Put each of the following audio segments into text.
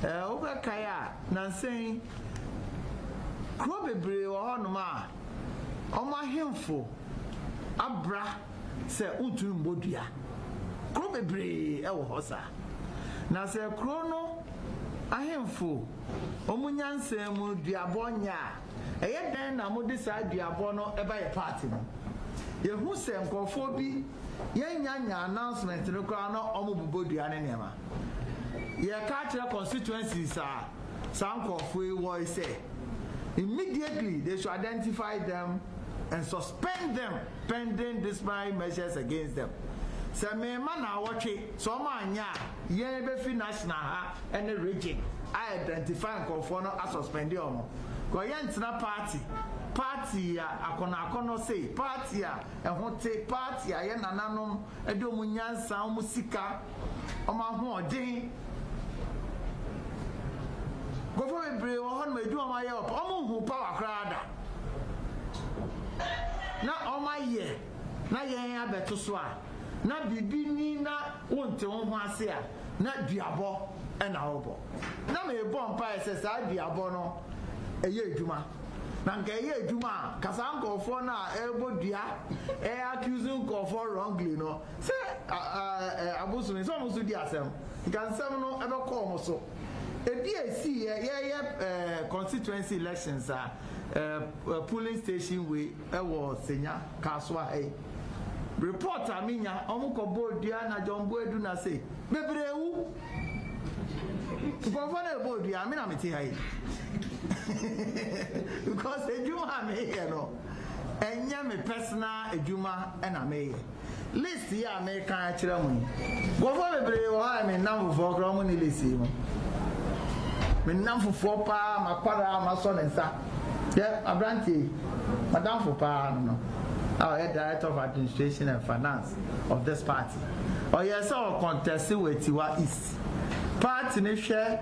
Oga kaya na saying kro bebre wo honoma oma hemfo abra se untu mbodua kro bebre e wo hosa na se kro no ahemfo omunyanse mu duabo nya eye den na mo de sa duabo no e ba ye party no ye hu se nkofo bi ye nya announcement no kra no omubodua ne nema ye ka kire constituencies some nkofo wo say immediately they should identify them and suspend them pending disciplinary measures against them. So me man na watche so manya ye be fi national ha and the region I identify nkofo no a suspend them. Go ye ntina party akona say party ehon te party ye nananom e do mu nyansa mu sika o ma ho odin go for me bre wo hon ma du o ma ye o mo hu power krada na o ma ye na ye abeto so a na bibi ni na wonte ho ase a na duabo e na obo na me bo mpa ese sa duabo no eye eduma na nke eye eduma kasa nkofo na ebo dua accusing nkofo wrongly no say abusu ni so mo so di asem gansem no ebe call mo so ebi esi ye constituency elections polling station we ewo senya kaswa report aminya omuko bodua na jombo edu na say bebrewu nkofo na bodua ami na meti hai because ejuma me here no enya me personal ejuma na me list ya me kan akira mu nkofo bebrewu ha me nam for kro mu ni list mu me nam for pa makwara maso nensa yeah abranti madam for pa no our director of administration and finance of this party oh yes our contest with Tiwa East party ne hwe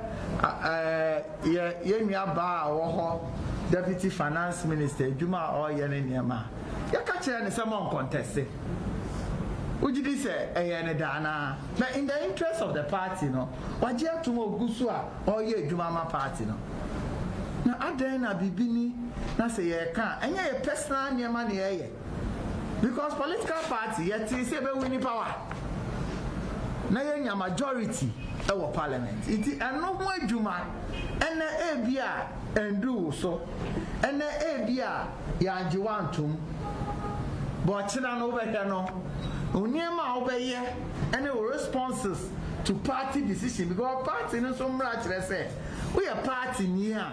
ye nua ba wo ho deputy finance minister Juma o ye ne niam ya ka kire ne se mon contest ujidi se ne dana na in the interest of the party no waje atomo gusu a o ye Juma ma party no na adan na bibini na se ye ka enye ye personal niam na ye because political party yet say be winning power na ye majority e wo parliament iti eno ho adwuma ene ebia endu so ene ebia ya agyewantum but china no be here no oniema obeye ene responses to party decision because party no so mra kire say we a party ni a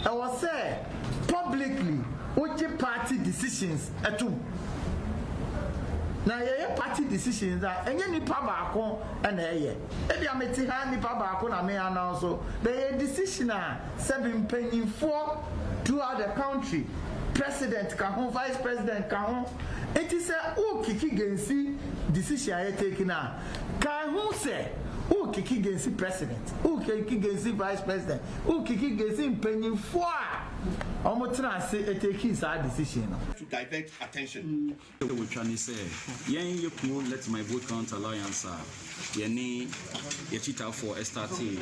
e was say publicly oje party decisions etum na ye party decisions that enye nipa baako na eye e bia meti ha nipa baako na me announce so the decision a seven mpanyinfo throughout the country president ka ho vice president ka ho it is a o kiki gensi decision I taken na ka ho say o kiki gensi president o kiki gensi vice president o kiki gensi mpanyinfo a omotra say e take his decision to divert attention we can say yen you could let my vote count alliance yeni ye chita for SRT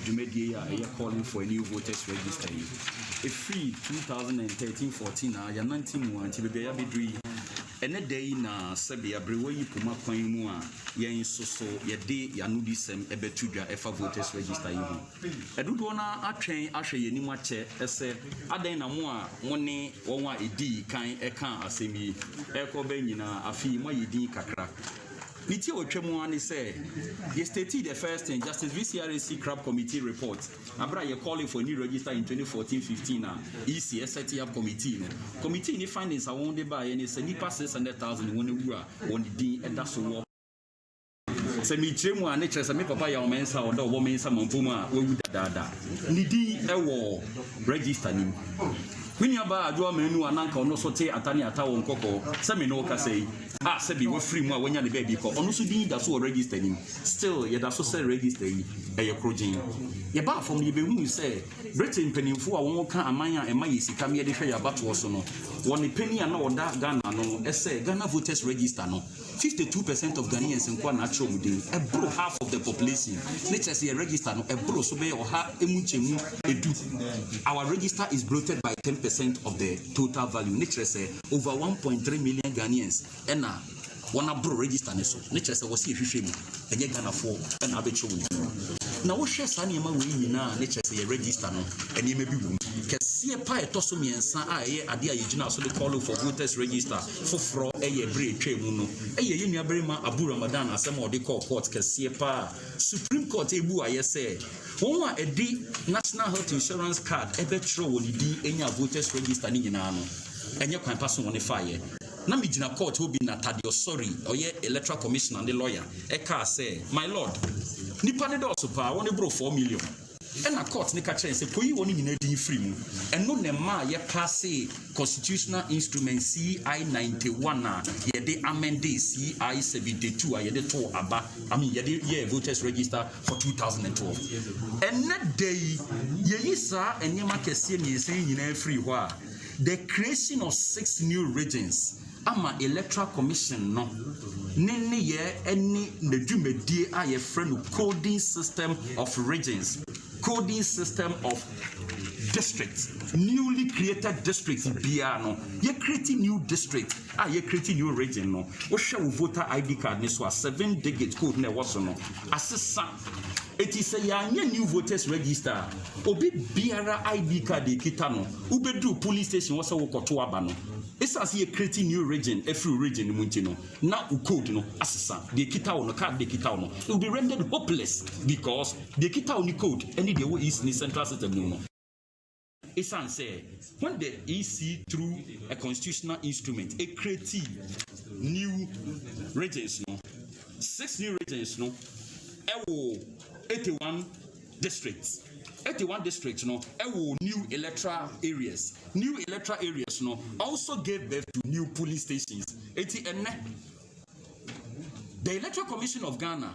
Jumedia are calling for a new voters register a free 2013-14 ya 19 until be abedri ene day na sebia brewo yi puma kwan mu a yen soso ye de ya no disem ebetudwa efa voters register yi ho edudo na atwen ahwe yenim ache ese adan na mo a mo ne won a edi kan eka asemi ekoba nyina afi mo yedi kakra Niti otwemu ani say yesterday the first thing Justice VCRC Crab Committee report abra ye calling for new register in 2014-15 na EC set up committee ni findings awon de ba ye ni say nipa 600,000 won ewura won di eda so wo se mi tremu ani kire se me papa ya o mensa o da o mensa mampum a wewu dada ni di ewo register ni When aba adwo manu ananka ono so te atani atawo nkoko se me no ka sei se bi wo free mu a wonya ne baby ko ono so din da so register ni still ye da so se register yi e ye krojin ye ba from ye be hu se Britain penimfo a won ka amanya e ma ye sika me de hwe ya bato so no woni peni a na oda Ghana no ese Ghana voters register no 52% of Ghanaians in Kwa natural within a bro half of the population. Let's say a register no a bro so be or ha emuchemu edu. Our register is bloated by 10% of the total value. Let's say over 1.3 million Ghanaians and one bro register neso. Let's say was see hwehwem enye Ghana for and abetcho within. Now what share sanima we na let's say a register no and you may be wom. Kese pa etoso miensa a ade a yegina so dey call for voters register foforo eye bre twemu no eye ye nuaberema Abu Ramadan asem ode call court kese pa Supreme Court ebu aye say won a edi National Health Insurance card ebe tro woni di enya voters register ni nyina no enye kwan paso woni faye na me gina court obi na tadio sorry oye electoral commissioner and the lawyer e ka say my lord nipa ne do so pa woni bro 4 million. And a court nika chen say poyi woni nyina din free mu eno ne ma ye pass constitutional instrument CI 91 na ye de amend CI 72 ye de to aba I mean ye de ye voters register for 2012 and that day ye yisa enyema kese ni say nyina free ho a the creation of 6 new regions ama electoral commission no nene ye any the dwumadie a ye friend coding system of regions coding system of districts, newly created districts biano. Ye creating new district, ye creating new region no. We share voter ID card ne so 7-digit code ne was no. Assessant. It is a new voters register. Obi biara ID card de kita no. Ubedu police station was a wokoto abano. It's as ye creating new region, every region muntino. Now code no assessant. The kita on the card de kita no. It will be rendered hopeless because the kita on the code any the way is in the central system no. It's say when the EC through a constitutional instrument, a creative new regions no, 6 new regions no, 81 districts. 81 districts no, new electoral areas. New electoral areas no also gave birth to new police stations. The Electoral Commission of Ghana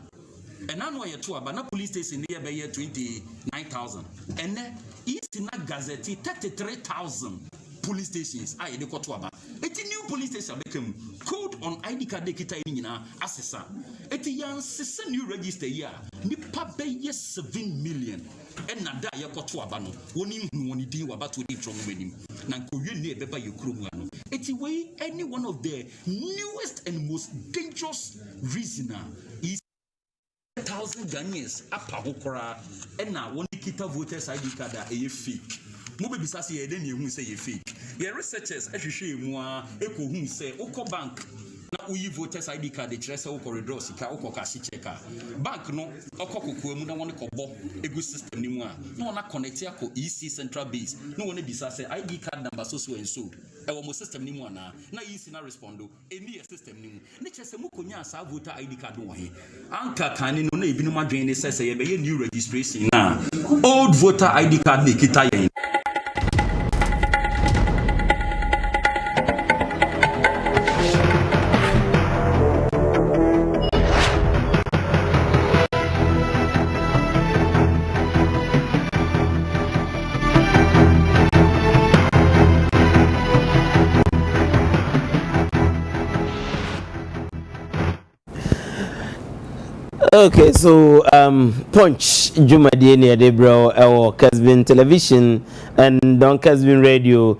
and I know you too, but na police station near by 29,000. And then East in that Gazette 33,000 police stations. I de Kotuaba. It's a new police station became code on ID card de kita inina assessor. It's a young new register year. Nipa be 7 million. And nada ya Kotuaba no. Woni di waba to the from wenim. Nanko you ne beba yukrumano. It's way any one of the newest and most dangerous reasoner is 1,000 Ghanaians apa hokora and now one kita voters ID card a fake. Mo be bisase ye den ye hu say ye fake. Ye researchers ehwehwe mu a eko hu say oko bank na uyi voters ID card kire say oko withdraw sika oko cash checker. Bank no oko kokoa mu na won kobo egu system ni mu a na wona connect ya ko EC central base. No wona bisase ID card number so and so. E wo mo system ni mu ana na EC na respondo eni system ni mu. Ne kire say mu konya sa voter ID card wo he. Anka kan no na ebinu madwen ne say ye be new registration na old voter ID card ne kita yen. Okay, so Punch Jumadie near the bro or Kessben Television and Don Kessben Radio.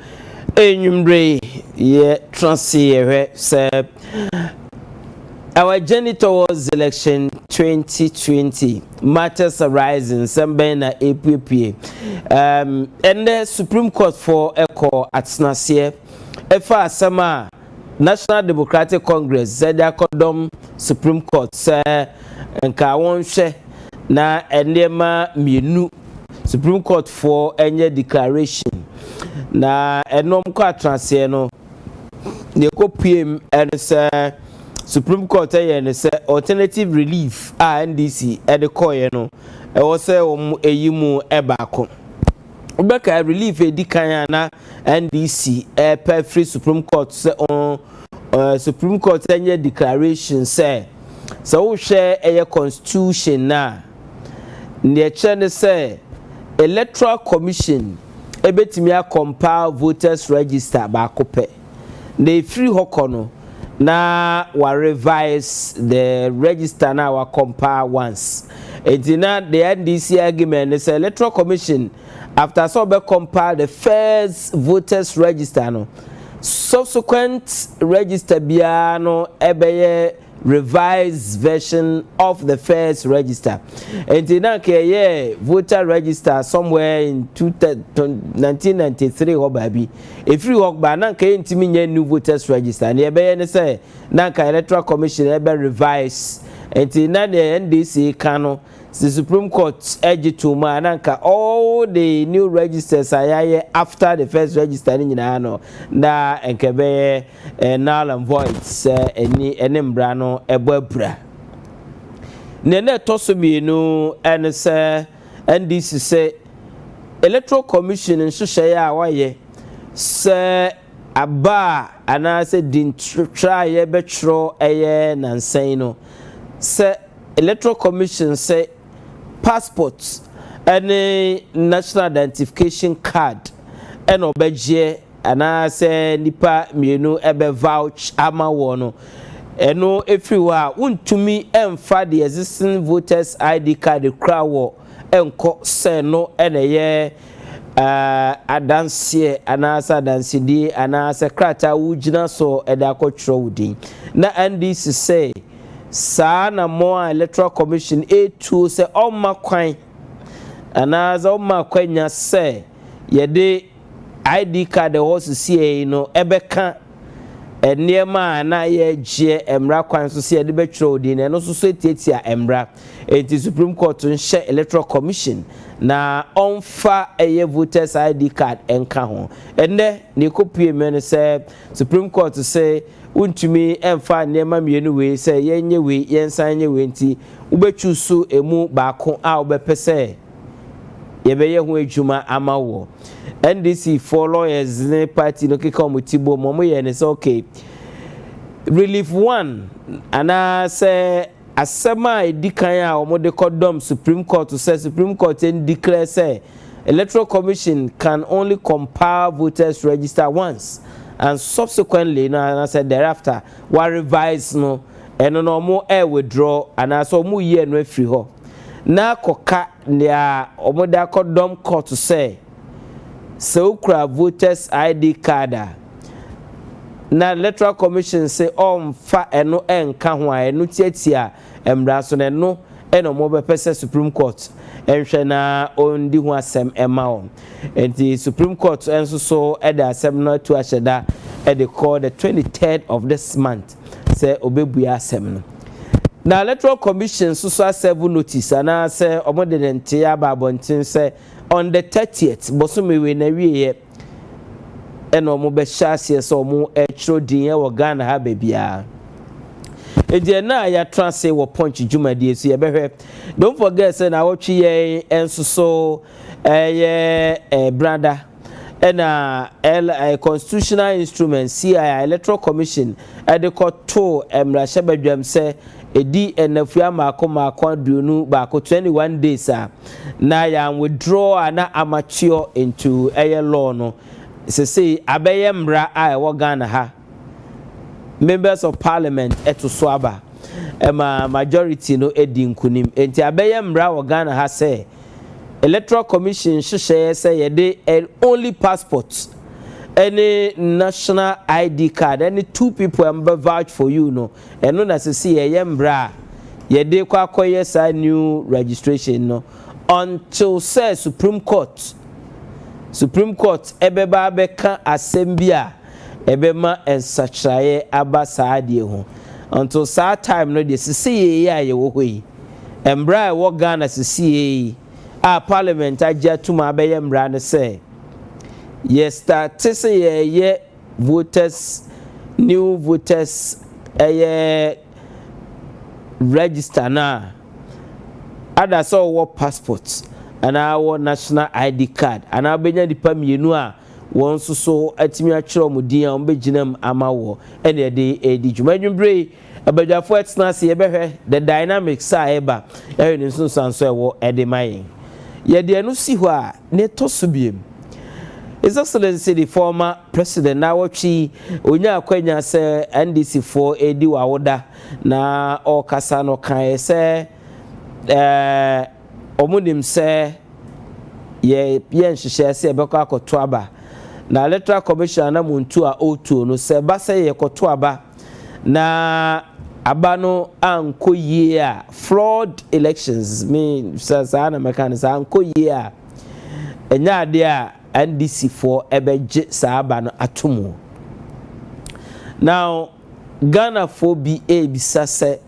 Enyumbre ye transi say our journey towards election 2020 matters arising somewhere na APP. And the Supreme Court for Echo at Snasie Efa Sama National Democratic Congress said Kodom Supreme Court say nka won hwe na enema mienu Supreme Court for any declaration na enom kwa transie no ne ko PM and say Supreme Court and say alternative relief NDC e de koye no e wo say eyimu e baako ubeka relief e dikan na NDC e per free Supreme Court say on Supreme Court any declaration say so we share a constitution na the chene say electoral commission ebetimi a compile voters register ba kope na free hokono na wa revise the register na wa compare once. Etina the NDC argument is electoral commission after so be compile the first voters register no subsequent register bia no ebeye revised version of the first register. Etina ke voter register somewhere in 1993 or baby if you work ba na ke ntimi nya new voters register na ebeye ne say na ka electoral commission ebe revise etina the NDC kano the Supreme Court edge to mananka all the new registers are after the first register in no na enkebe null and void any embrano ebobra nene tosobi no and say NDC say electoral commission in shaya waye say aba ana say din try ye betro eye nansan no say electoral commission say passports any national identification card and obeje ana say nipa mienu ebe vouch ama wono eno everywhere untumi emfa the existing voters ID card kra wo enko say no eneye adanse ana sa danse di ana se krata wugina so eda akotro wudi na NDC say sa na mo electoral commission A2 say oma kwan anaza oma kwanya say yede ID card horse CA no ebeka eniema na ye gye emra kwan so say yede betro di na no so so tietia emra enti Supreme Court nhye electoral commission na onfa eye voters ID card enka ho enne ne kopie me say Supreme Court say untumi emfa nema mienu we say yenye we yensanye we nti ubechusu emu baako a ubepese yebeye ho adwuma amawo NDC for lawyers ne party no keka omutibo momo ye ne say okay relief 1 ana say asema edikan a omode kodom Supreme Court say Supreme Court and declare say electoral commission can only compile voters register once and subsequently na said thereafter wa revise no eno no mo withdraw and so mu year no free ho na koka nia omoda kodom court to say so ukra voters ID card na electoral commission say fa eno enka ho a eno tietia emra so no eno mo be pese Supreme Court enhwe na ondi ho asem ema on enti Supreme Court enso so eda asem no to asheda e dey call the 23rd of this month say obebuya asem no na electoral commission so 7 notice ana say omode nte ababontin say on the 30th bosomewe na wiye eno mo be hyase so mo etro din e wo Ghana ha bebia edi na ya translate wo punch dwumadie so ye behwe don't forget say na wotwe ye enso so brother and constitutional instrument CI electoral commission at the court to emrasha badwam say edi enafua mako aduonu baako 21 days na ya withdraw na amateur into law no say abeye mra a wo Ghana ha members of parliament eto so aba majority no edi nkunim enti abeye mra wo Ghana ha say electoral commission share say yede only passport any national ID card any 2 people ember vouch for you no eno na se see ye mbra yede kwa akoye sa new registration no until say Supreme Court ebeba beka asembia ebema ensachaye aba saadie ho until sa time no de se see ye ye wo hoi embra wo Ghana se see parliament aja tuma abeye mbra ne say yes start say ye voters new voters register na ada so wo passport and our national ID card and abenya dipa mienu a won so atimi akire omudin a ombegyinam amawo ene de edi dwumadwumbre abadwafo etna se ye behwe the dynamics a eba ehwe nsunsan so ewo ede mayen ye de anu si ho a ne to so biem His Excellency the former president na wachi onya akwanya se NDC for edi wawoda na okasa no kan se omunim se ye nhihye se ebekọ akoto aba na electoral commission na muntu a otu no se ba se ye koto aba na abano anko yie a fraud elections me sa na mekanisa anko yie a enya ade a NDC for ebeje saaba no atomo. Now Ghana for be bisa se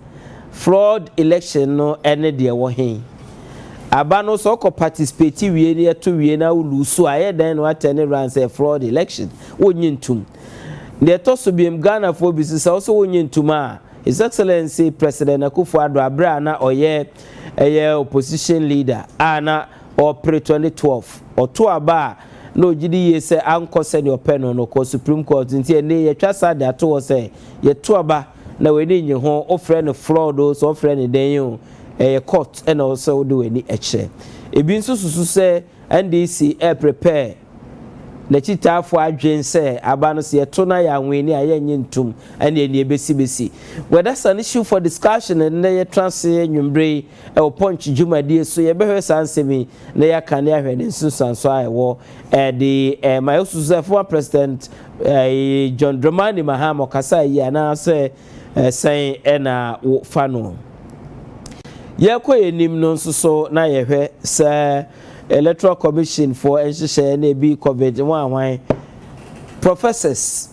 fraud election no ene de wo hen aba no so ko participate wie ne to wie na ulusu aye den no atene ran say fraud election wonyintum de to so biem Ghana for bisa so wonyintum a His Excellency President Akufo-Addo abra na oye opposition leader ana or pre 2012 or to aba no gidi ye say anko se ne openo no ko Supreme Court nti ene ye twa sa de ato say ye to aba na we ni nyi ho ofre ne fraud o so ofre ne den yo court and also do any eche ebi nso susu say NDC prepare na chitafo adwen say aba no se ye to na ya nweni aye nyintum ene ene besi well that's an issue for discussion and na ye transfer nwumbre e punch jumadi so ye behwe sansemi na ya kan ya hwede nsusanso ayewo the my also former president John Dramani Mahama kasa yi na say saying ena fano ye koyenim no nso so na ye hwe say electoral commission for nhihye na bi covid one professors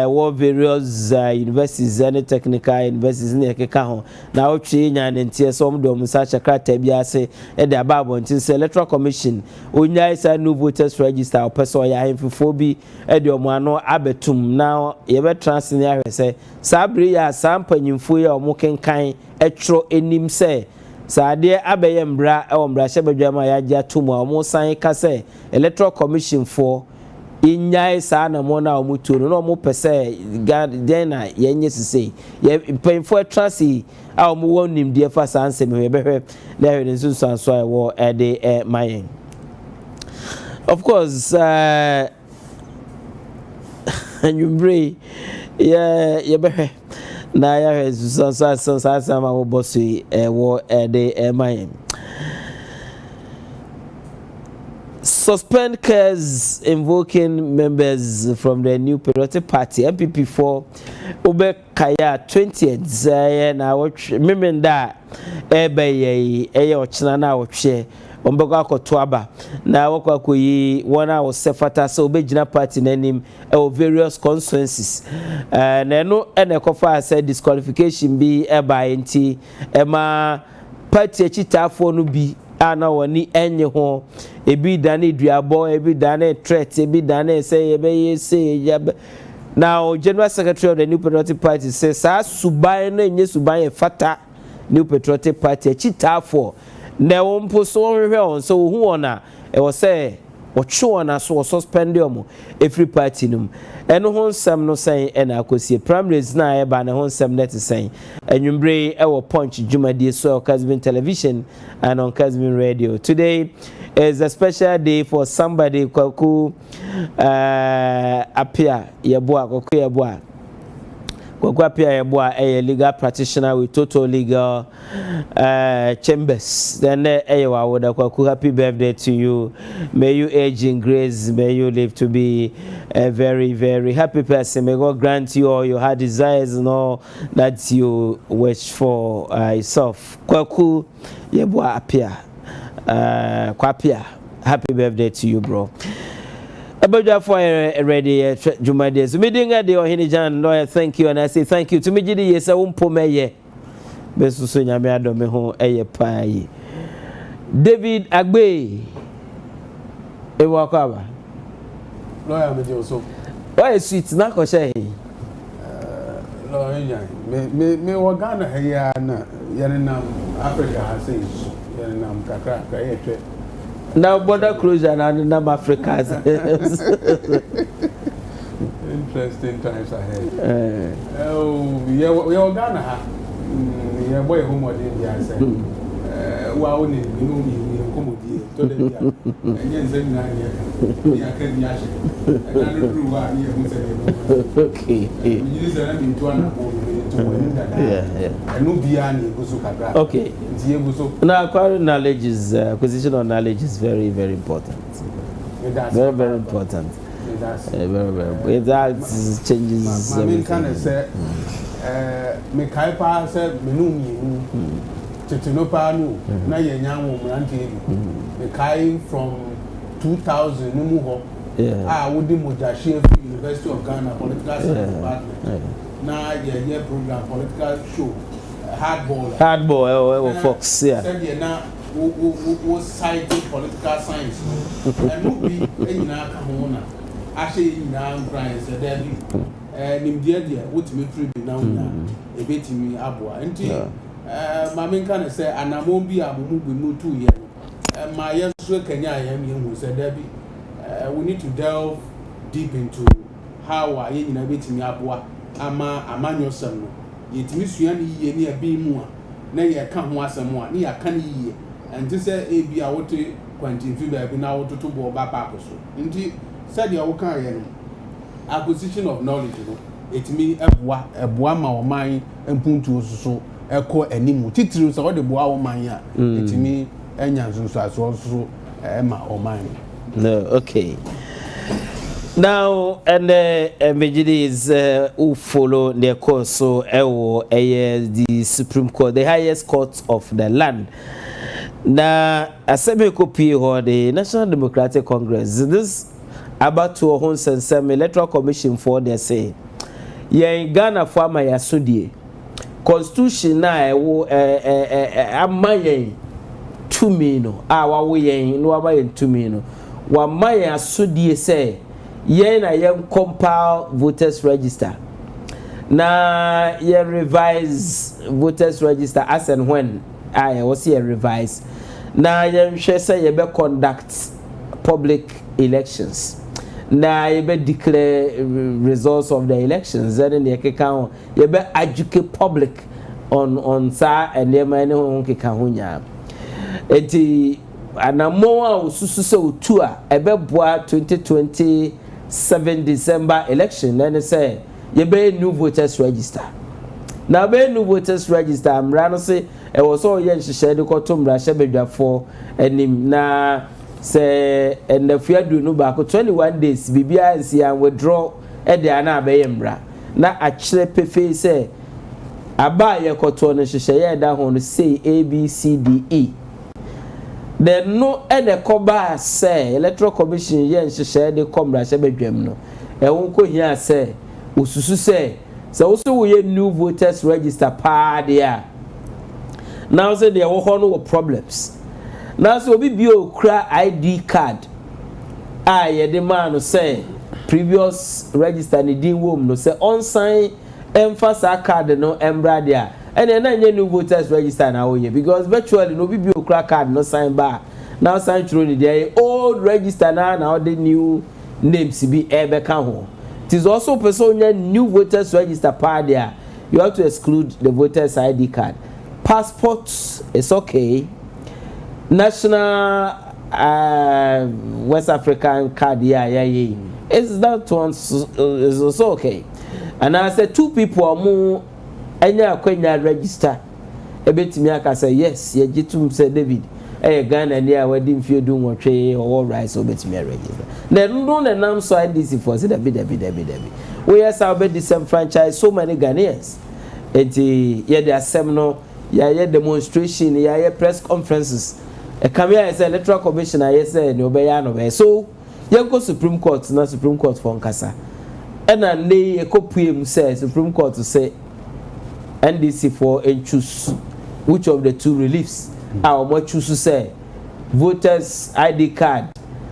what various universities and technical universities in ekeka ho na otwe nya ntie so mdo musa chakrata bi ase e de ababo ntin se electoral commission onya isa new voters register person ya hemfifo bi e de omo ano abetum na ye be transfer ya hwese sabre ya sampanyimfo ya omo kenkan etro enim se saade abeye mbra e ombra hyebadwama ya gya tumu omo san ka se electoral commission for inyai sa na mo na omutu no mo pese den na yenye sise ye painful trust a omo wonim de fa sanse me behwe na hwe nsu sanso a wo e de mayen of course anyumbre ye behwe na ya hwe sanso sanso ma wo bosi wo e de mayen. Suspend case invoking members from the New Patriotic Party MPP4 Ube Kaya 20th na watch memenda ebe ochina na watch ombego akoto aba na wakwa koyi wana wo sefata so obegina party nanim e various constituencies na no ene kofa say disqualification bi e ba enti e ma party achitafo no bi ana woni enye ho ebi dane duabo ebi dane threat ebi dane say ebe say now General Secretary of the New Patriotic Party says subai na enye subai fata New Patriotic Party achitafo na wompo so hwehwe on so hu ona e wo say wo na so suspend omo every party num eno ho nsam no say na akosie primaries na e ba na ho nsam net say anwumbre e wo punch jumadi so Kessben television and on Kessben radio. Today is a special day for somebody kwaku appear yeboa kwaku yeboa kwaku appear yeboa a legal practitioner with total legal chambers then ewa woda kwaku happy birthday to you, may you age in grace, may you live to be a very very happy person, may God grant you all your heart desires and all that you wish for yourself. Kwaku yeboa appear kwapia happy birthday to you bro. Abadwa for ready Jumade so medinga de Ohene Gyan lawyer, thank you and I say thank you to me gidi yesa umpo meye besu so nyame adome ho eye pai David Agbe e wakaba lawyer me je so why sweet na ko she lawyer Gyan me wa Ghana ya na yana na Africa ha say yana na kakra ka yetwe now border closure na nam Africa. Interesting times ahead. Oh, yeah, Ghana ha. Yeah, boy, who more did I say? wow, you know me, comedy, to the and yes, and I can yash. And I don't know why you say, okay. You said I'm into one to win that. Yeah. And no Biani, okay. Now, acquiring knowledge is acquisition of knowledge is very, very important. Very, very important. Very. That changes everything. Kind of say, me kaipa say menumi Titinopa no na yenyanwo mrantie me kai from 2000 no mu ho wodi Mojashi University of Ghana political science department na ye program political show hardball Fox said na wo site political science and no be enyina ka ho na ahye nyina nkran se there be nimdia dia wotime free be na unya ebetimi aboa enti ma men kan say anamon bi abumu bi mutu ye ma yeso kanya yam yehu say there be we need to delve deep into how ye nyina betimi aboa ama amanyosem no yetimi sua ni ye ni abi mu a na ye ka ho asem a ni ya ka ni ye enti say ebi a wote kwantin fi ba bi na wototo bo ba pa so enti said ya wo kan ye no acquisition of knowledge no etimi eboa ma o man empuntu osuso eko animu titiri so de boa o man a etimi enya nsunsu aso so ma o man no okay now and Mejidi is who follow their course so the Supreme Court, the highest court of the land. Now aseme copy ho the National Democratic Congress this about to hon sensem electoral commission for they say yen Ghana for my asodie constitution na ewo amayen tumi no wawo yen no amayen tumi no wa mayen asodie say yen na yen compile voters register na yen revise voters register as and when was here revise na yen hwe say ye be conduct public elections na you be declare results of the elections then the keka you be educate public on sa and them any ho keka ho nya enti anamo a osusu se otu a ebe boa 2027 December election then say you be new voters register na be new voters register amra no say e wo so ye nhihye de koto mra hye bedwafo anim na say and the fear do no back 21 days bibia nsi an withdraw e de ana abaye mbra na akire pefe say aba ye koto no hyehyɛ ye da ho no say ABCDE then no e de koba say electoral commission ye nhyehyɛ de komra hye bedwam no e won ko hia say osusu say so also we new voters register pa there now say there wo no problems. Now so obi bio kra ID card ye the man say previous register ni din wom no say on sign emphasize card no embra there and na nye new voters register na wo because virtually no obi bio kra card no sign ba now sign through ni there old register na the new names be ebe kan ho it is also person new voters register part there you have to exclude the voters ID card passport is okay. National West African card is that one is also okay. And I said 2 people or more enya kwenya register ebetimi aka say yes ye gitum say David Ghana near wedding field do what or rice obetimi register na no na nam so IDC for say David we yes our be disenfranchise so many Ghanaians enti ye the assembly ye demonstration ye press conferences a career is electoral commissioner yes no be ya no be so you go Supreme Court na Supreme Court for nkasa and na e kopuem say Supreme Court to say NDC for and choose which of the 2 reliefs our more choose say voters ID card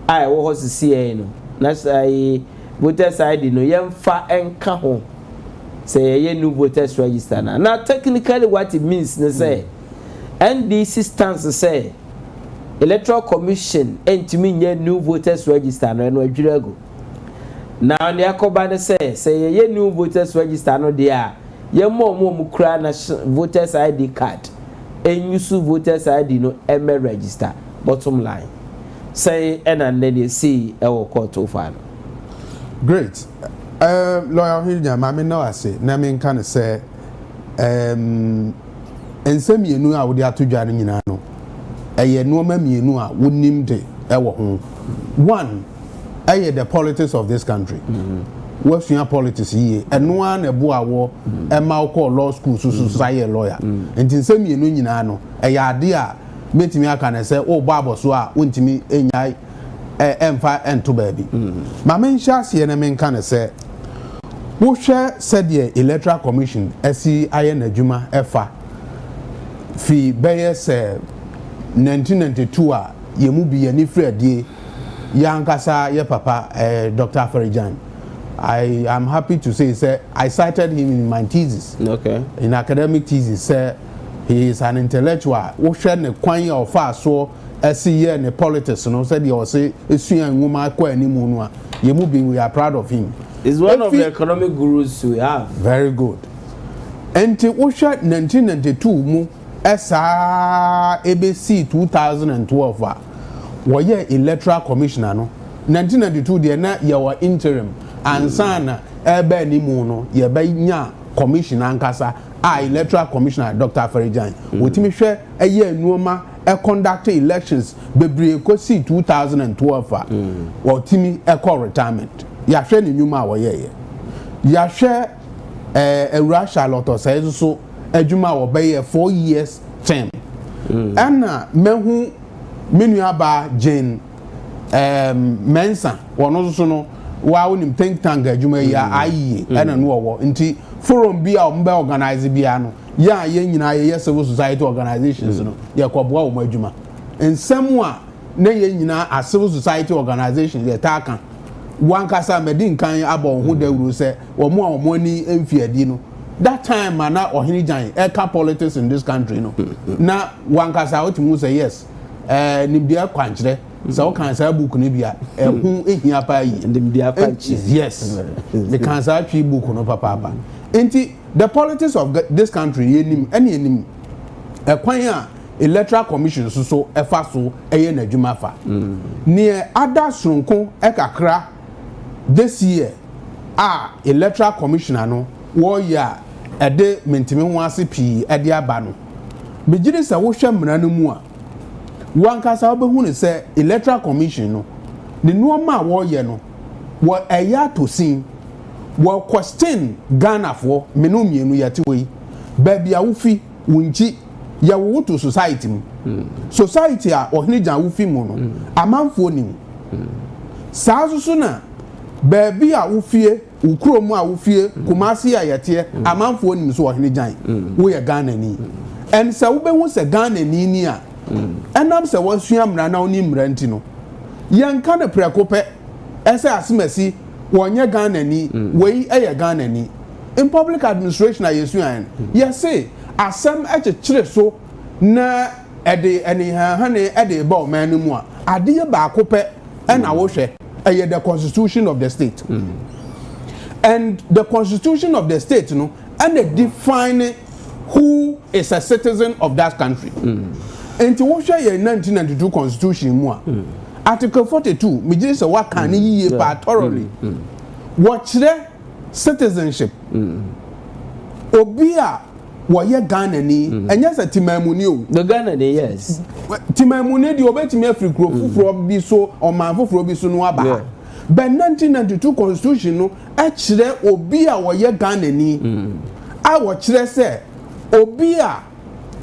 I wo ho see no na say voters ID no yemfa enka ho say ye new voters register na technically what it means na say NDC stands say electoral commission entimi nye new voters register no adwirago now ne akoba ne say ye new voters register no dia ye mo kura na voters ID card and use voters ID no ever register. Bottom line. Say and then you see our court so far. Great. Lawyer Hilda, Mammy no I say, Namin can say and some you know I would have to join in no. A year no mammy you know I would name the our home. One, the politics of this country. What's your politics here? And one a boa war, a Malco law school, society lawyer. And in some you know, a idea, meet me I can say, oh, Baba, so I went to me in I M5 and to baby. My main chassis and I mean can say, who share said the Electoral Commission, SCIN Juma FA, fee Bayes 1992, you move be any free day, Yankasa, your papa, Dr. Gyan. I am happy to say, I cited him in my thesis. Okay. In academic thesis, he is an intellectual. Who shared the coin of fast so SCA and the politics, and said you say, it's young woman, you moving, we are proud of him. It's one of the economic gurus we have. Very good. And to Usha 1992, ABC 2012, were ye electoral commissioner, no? 1992, they are not your interim. And sana ebe ni muno ye be nya commissioner ankasa electoral commissioner Dr. Gyan wotimi hwe eye nuoma conduct elections bebre ko si 2012 wotimi retirement ya hwe ni nyuma wo ye ya hwe Russia lotto say so adwuma wo be 4 years term ana mehu menu aba Jane Mensa wono so no wow nim think tank adwuma ya ayi ena no wo nti forum bia o mba organize bia no ya ye nyina ye civil society organizations no ye kwobwa wo adwuma ensem a na ye nyina a civil society organizations ye taka wankasa medin kan abo ho dawuru se wo mo a wo ni emfiadi no that time na Ohene Gyan eka politics in this country no na wankasa otimu say yes nim dia kwankyere so can say book no bia hu ehia pa yi nim dia panchi yes the can say twi book no papa enti the politics of this country yenim ene enim kwan a electoral commission so efa so eye na dwuma fa ne ada sonko ekakra this year electoral commissioner no wo ya ede mentimi ho ase pi ede aba no begire se wo hwe mra no mu a wankasa obehu ne se electoral commission no the normal wo ye no wo eya to sin wo question Ghana for menu mienu yate we baby a wo fi wunji ya wo to society mu society a Ohene Gyan wo fi mu no amanfo ni saa so na baby a wo fie ukro mu a wo fie Kumasi a yate amanfo ni so Ohene Gyan wo ye Ghana ni en se wo behu se Ghana ni a enam se wasua mra na oni mra nti no yanka na prekope ese asemasi wonye Ghana ni wei eye Ghana ni in public administration ayesua yes say asem echechire so na ede eni ha ne ede ba o man mu a ade ba akope na wo hwe eye the constitution of the state and the constitution of the state no and they define who is a citizen of that country enti wo hwe ye 1992 constitution mu a article 42 me say what can ye pa thoroughly what citizenship obi a wo ye Ghana ni enya se timamuni o the Ghana ni yes timamuni di obetimi afrikro fufuro bi so o man fufuro bi so no aba but 1992 constitution no e kire obi a wo ye Ghana ni a wo kire se obi a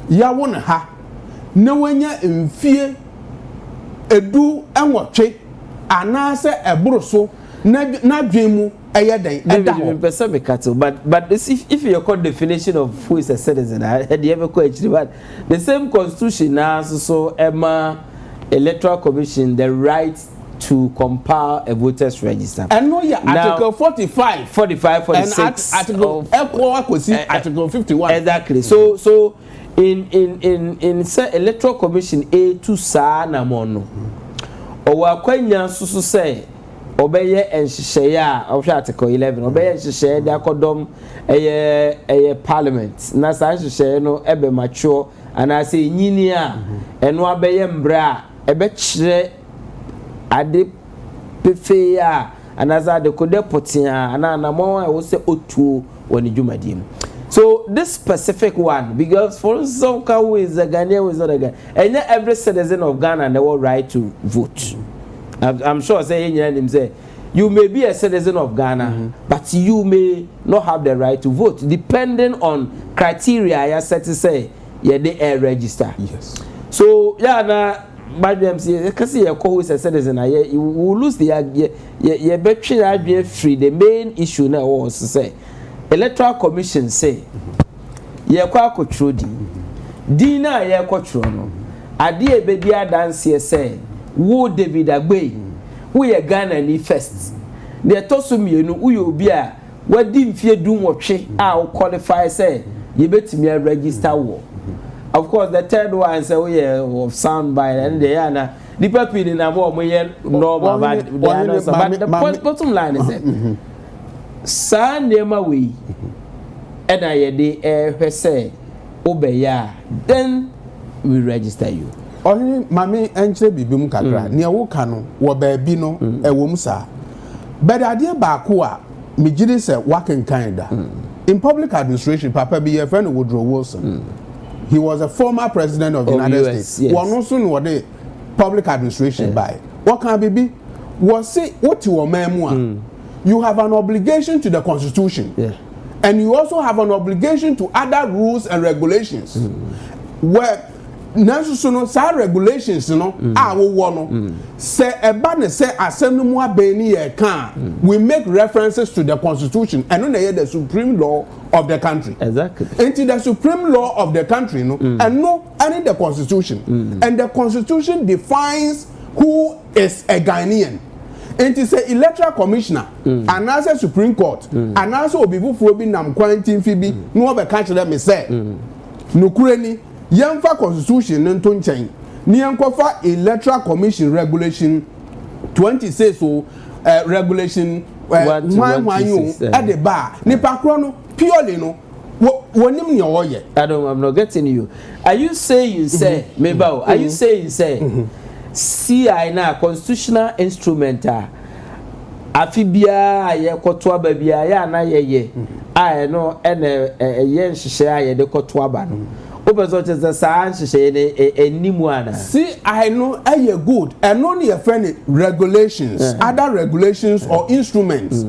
ya wo na ha na wanya mfie edu enwotwe anase eboroso na dwemu eyeden but if you call definition of who is a citizen had you ever question but the same constitution now so Emma electoral commission the right to compile a voters register and no yeah article 45 46 and article article 51 exactly so in say electoral commission A to sa na mono o wa kwanya susu say obeye enhyehyɛ a ohwe article 11 obeye enhyehyɛ de akodom eye parliament na sa enhyehyɛ no ebe mature ana say nyini a eno abeye mbra ebe kyerɛ ade pefe a ana za de kode potia ana anamon a wo se otuo woni dwumadiem. So this specific one, because for some who is a Ghanaian, who is not a Ghanaian, and not every citizen of Ghana has the right to vote. I'm sure say you may be a citizen of Ghana, but you may not have the right to vote, depending on criteria you set to say they register. Yes. So na bad MC, because you call is a citizen, you will lose the battery free. The main issue now was to say. Electoral Commission say ye kwa kotro di na ye kotro no ade ebedi adanse say wo David Agbe wo ye Ghana ni first de toso mienu wo ye obi a wadi mfie dunwotwe a wo qualify say ye betimi register wo. Of course the third one say we of sound by and they are na the people na mo ye normal but the bottom line is that sa nema we ena yede hwese obeya then we register you. Only mami enche bibim kakra ne wo ka no wo baabi no ewom sa but ade ba ko a me gide se working kind in public administration papa be your friend Woodrow Wilson. He was a former president of the United States. Yes. One also know the public administration by what can be was say what you memu you have an obligation to the Constitution, and you also have an obligation to other rules and regulations. Where necessary some regulations, say a banner say assembly we make references to the Constitution and not the supreme law of the country. Exactly. Into the supreme law of the country, and no, and the Constitution, and the Constitution defines who is a Ghanaian. And to say electoral commissioner, and as Supreme Court, and also people for being quarantine Phoebe, no other country let me say, no currently, young for constitution and to change. Niankofa electoral commission regulation 26 so regulation 1 at the bar. Nipakrono purely no. I'm not getting you. Are you saying say, Mebao? Are you saying say? CI na constitutional instrument afibia ye kotwa ba bia ya na ye no ene ye nhihye ye de kotwa ba no obezo cheze sa nhihye ne enimu ana. See, I know aye good and only a friend regulations other regulations or instruments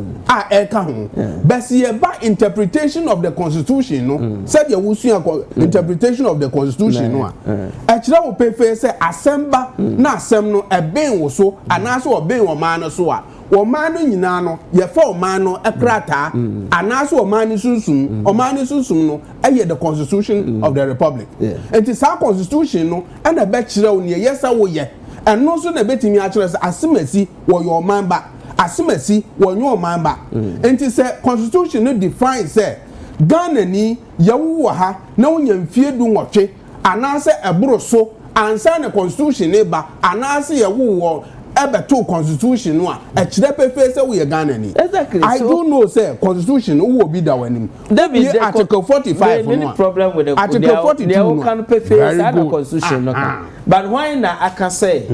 eka ho but see about interpretation of the Constitution no said you interpretation of the Constitution no akira wo pefe say asemba na asem no eben wo so anaso oben wo man no so a wo man no nyina no ye fa wo man no ekrata anaso wo man no sunsun no aye the Constitution of the Republic. It is our Constitution no and a be kire wo ne yesa wo ye and no so na betimi a kire asemasi wo your man ba asemasi wo your man ba enti say Constitution no define say Ghana ni yawo ha na wonya mfie du nwotwe anase eboro so ansa na Constitution ne ba anase yawo ebeto Constitution no a kire pefe say we Ghana ni. Exactly. I don't know say Constitution who be that wanim. Article 45 no problem with the Article 42 no can pefe say the Constitution no. But why na I can say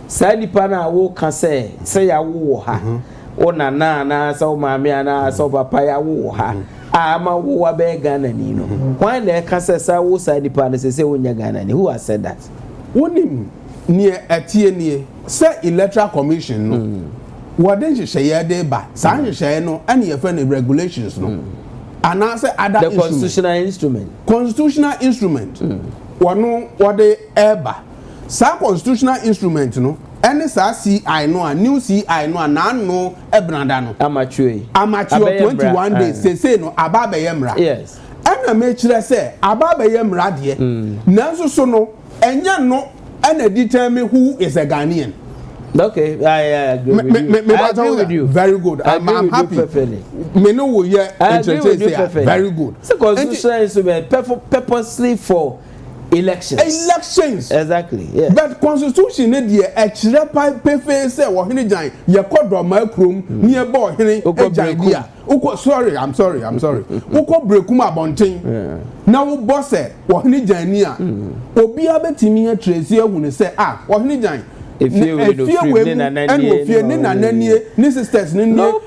say nipa na wo can say yawo ha o na so maame ana so papa yawo ha ama wo abe Ghana ni no. Why na can say wo say nipa na say wonya Ghana ni? Who has said that? Wonim near atie nie say electoral commission no what then share dey ba san share no and your friend regulations no and say other the constitutional instrument one what they eba sa constitutional instrument no any sa CI no a new CI no na no ebranda no amateur 21 days say no aba be yemra. Yes, and make sure say aba be yemra de nanso so no enya no and determine who is a Ghanaian. Okay, I agree with you. I agree with you. Very good. I'm happy. Me know we I agree with you. Very good. So constitutional instrument purposely for elections. Exactly. Yeah. But constitution ne die e kire pefe say wo hene jan ye kodro ma krom ne bo hene jan dia. Sorry, I'm sorry. Uko brekum abonten. Na wo boss e wo hene jan ni a obi abetimi a trace ehu ne say wo hene jan if you ni sisters ni no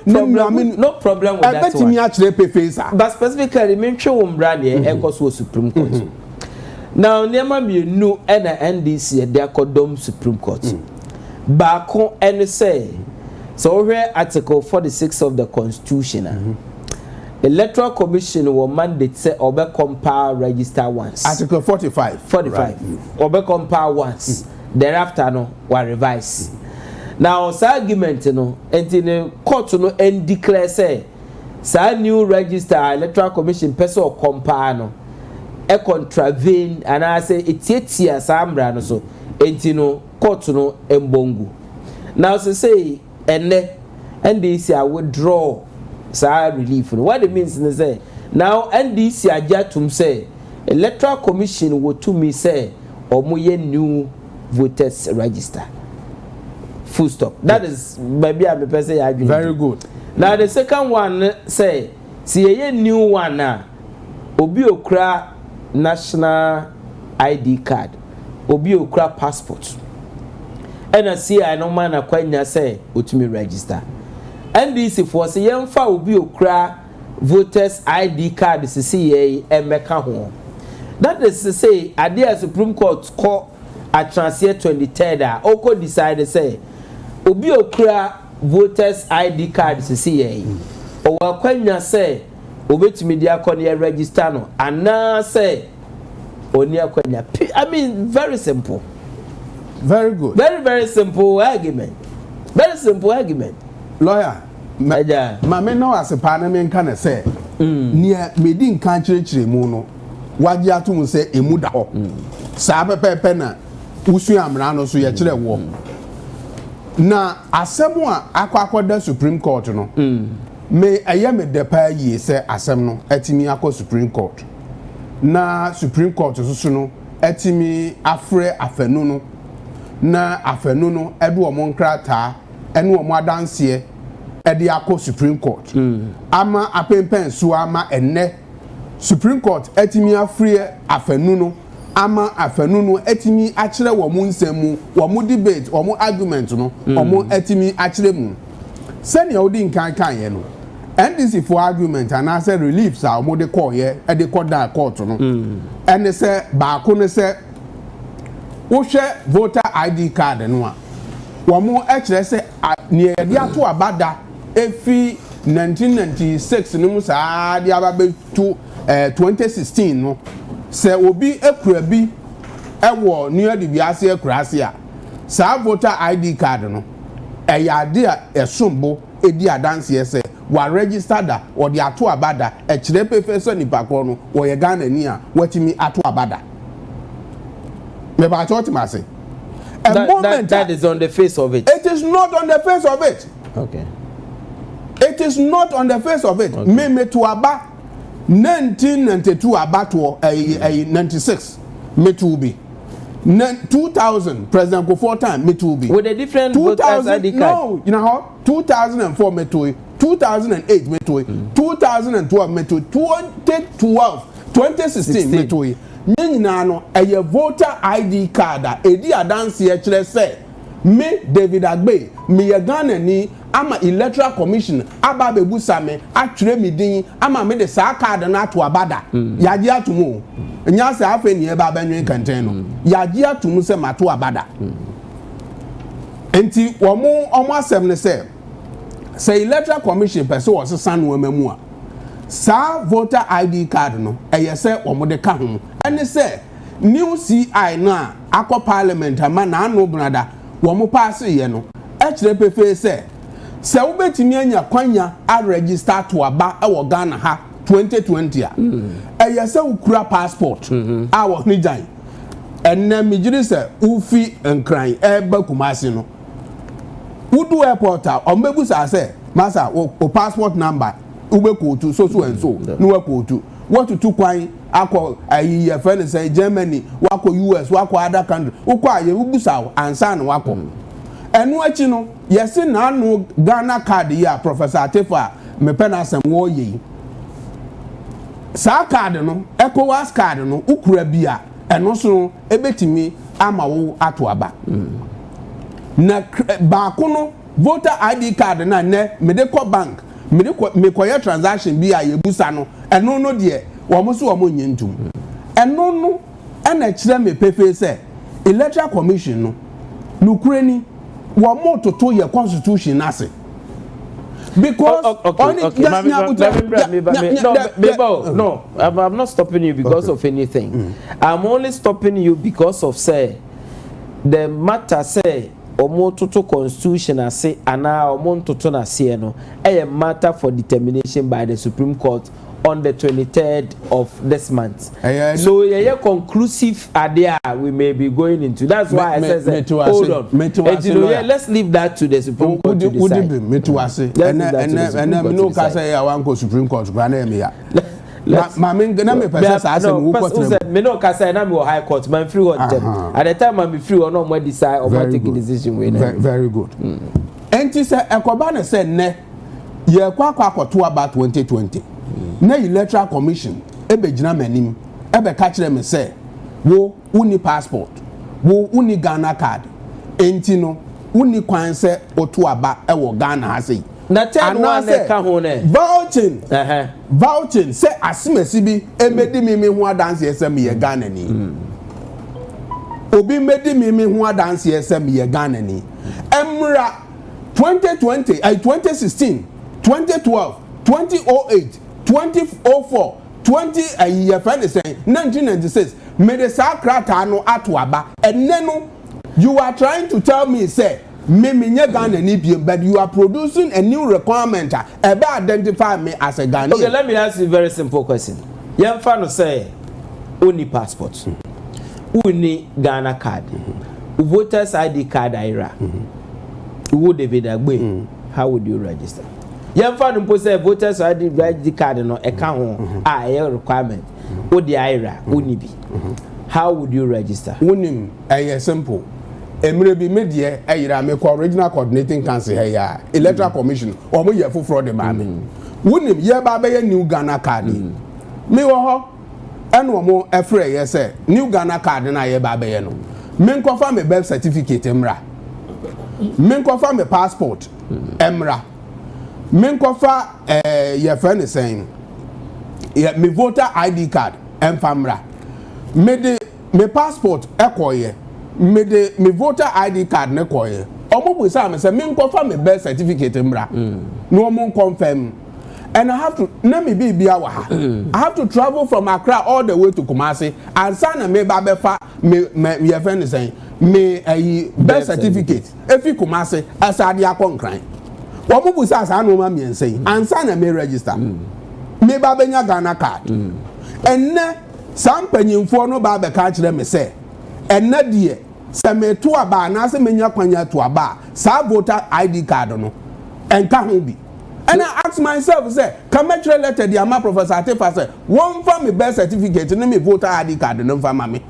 problem with that one. Abetimi a kire pefe sa. But specifically mentwe wo mbra ne e koso Supreme Court. Now, Nema be new and NDC, they are called Supreme Court. Baako and say, so here Article 46 of the Constitution, Electoral Commission will mandate say obe compile register once. Article 45. 45. Right. Obe compile once. Thereafter, no, will revise. Now, this argument, no, and in the court, no, and declare say, new register Electoral Commission person or compile, no. E contravene and I say etietia sambra no so enti no court no embongu now say ene NDC I withdraw sa relief no what it means is say now NDC ajatum say Electoral Commission wo to me say omoye new voters register full stop that is maybe I be say I very good. Now the second one say see a new one na obi okra national ID card obi okra passport and I see I no man akwanya say otumi register NDC for say yemfa obi okra voters ID card see emeka ho that is to say ade Supreme Court call a transfer 23rd oko decide say obi okra voters ID card see o akwanya say obetumi dia kono register no ana say oni akwanya I mean very simple, very good, very simple argument, lawyer ma me no asepa na me nka na say nia medi nka kirikire mu no wagi atum say emu da ho sa pepepe na usu amra no so ye kire wo na asemu a akwakoda Supreme Court no me ayame depa yi se asem no atimi akọ Supreme Court na Supreme Court so no atimi afre afanu no na afanu no edu omo nkrata ene omo adanse ede akọ Supreme Court ama apempen so ama enne Supreme Court atimi afre afanu no ama afanu no atimi akire wo mu nsemu wo mu debate wo mu argument no omo atimi akire mu senior odi nkan ye no NDC for argument and answer reliefs are more the call here at the court that court no and they say baako ne say wo share voter ID card no a wo mo actually say near dia to abada efi 1996 no sa dia ba be to 2016 no say obi ekura bi ewo near the biase ekura ase a sa voter ID card no eyade a esombo edi adanse say wa register da or the ato abada e kire pefe ni pakro no wo ye Ghana ni a watimi ato abada me ba choti ma say that is on the face of it. It is not on the face of it. Okay. It is not on the face of it. Okay. Me to aba 1992 abato 96 me to be 2000 President Kufuor time me to be with a different voters ID card. No, you know how 2004 me to 2008 me to 2012 me to 2016 me to nyina no eye voter ID card edi adanse e kire say me David Agbe me ye Ghana ni ama electoral commission aba bebusa me atwere me din ama me de sa card na to abada yaje atumo nya se afa ni e ba banwe kanten no yaje atumo se mato abada enti omo asem ne say electoral commission person was sanu amamu a sa voter ID card no eye say omo de ka ho ene say new CI na akọ parliament ama na anu brada womo pass ye no e kire pefe say se wo betimi anya kwanya a register to aba e wo Ghana ha 2020 a eye say ukura passport a wo ni jan enne mi jiri say ufi nkran e ba kumasi no udu airport a ombebu sa say masa o passport number ube kotu so and so no kotu what to kwan akọ ayi ye friend say Germany wako US wako other country ukọ aye ubusa ansa na wako enu achi no yesi na anu Ghana card ya Professor Atefa me pena asem wo yi sa card no ECOWAS card no ukura bia eno so ebetimi ama wo ato aba na baako no voter ID card na ne me de ko bank me koye transaction bi a yebusa no eno no de wo so wo nyentum eno no na kire me pepe se electoral commission no nukureni wo mo toto ye constitution ase because no I'm not stopping you because of anything. I'm only stopping you because of say the matter say omo toto constitution ase ana omo toto na se no a matter for determination by the Supreme Court on the 23rd of this month. So conclusive idea we may be going into. That's why I said hold on. Let's leave that to the Supreme Court to decide. And no say I want go Supreme Court. Mami na me person say me court. Me no ka say na me high court. Man free on them. At the time I'm free or no more decide or take a decision we. Very good. Enti say ekoba na say ne ye kwa to about 2020. Na electoral commission ebe gina manim ebe ka kire me say wo uni passport wo uni Ghana card enti no uni kwan say oto aba e wo Ghana ha sei na tell one na ka ho ne vouching say asimesi bi emedi mi ho adanse esem ye Ghana ni obi medi mi ho adanse esem ye Ghana ni emra 2020 2016 2012 2008 2004 20 year friend is saying 1996 me the sakrata no atoaba enne no you are trying to tell me say me nye Ghana ni biem but you are producing a new requirement ebe identify me as a Ghanaian. Okay, let me ask you a very simple question. Yem fa no say only passport only Ghana card voters ID card IRA wo David Agbe how would you register? Yem fa no say voters ID card no e ka ho a requirement o the IRA oni bi how would you register? Unim simple emre bi media ayira me ko original coordinating council here electoral commission o mo ye foforo de ma me wonim ye ba be ye new Ghana card me wo ho eno mo efre ye say new Ghana card na ye ba be ye no me nkofa me birth certificate emra me nkofa me passport emra me nkofa ye friend saying me voter ID card emfamra me de me passport ekoye me voter ID card ne koye omo say me say me nkofa me birth certificate mra no omo confirm and I have to na me be ha I have to travel from Accra all the way to Kumasi and sana me ba be fa me your friend is saying me birth certificate if you Kumasi asade akonkran omo say asa no ma me say and sana me register me ba benya Ghana card and na some panyimfo no ba be ka kire me say ena die se me to aba na se menya kwanya to aba sa voter ID card no enka ho bi and I ask myself say can me try letter the ama Professor Atefa say one for me birth certificate no me voter ID card no for me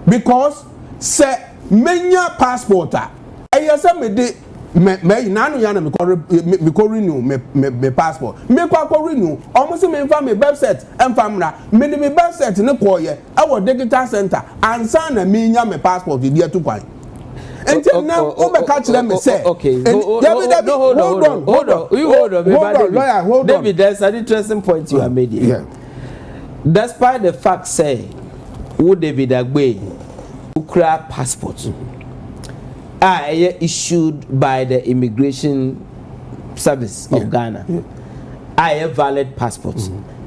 because se menya passport e say me de me nanu ya na me ko renew me passport me ko renew almost me fa me birth cert emfamra me de me birth cert ne ko ye our digital center ansa na me nya me passport di etu kwan until now over catch them say okay hold on David, there's an interesting point you are made here. Despite the fact say who David Agbe who crack passport issued by the Immigration Service of Ghana. A valid passport.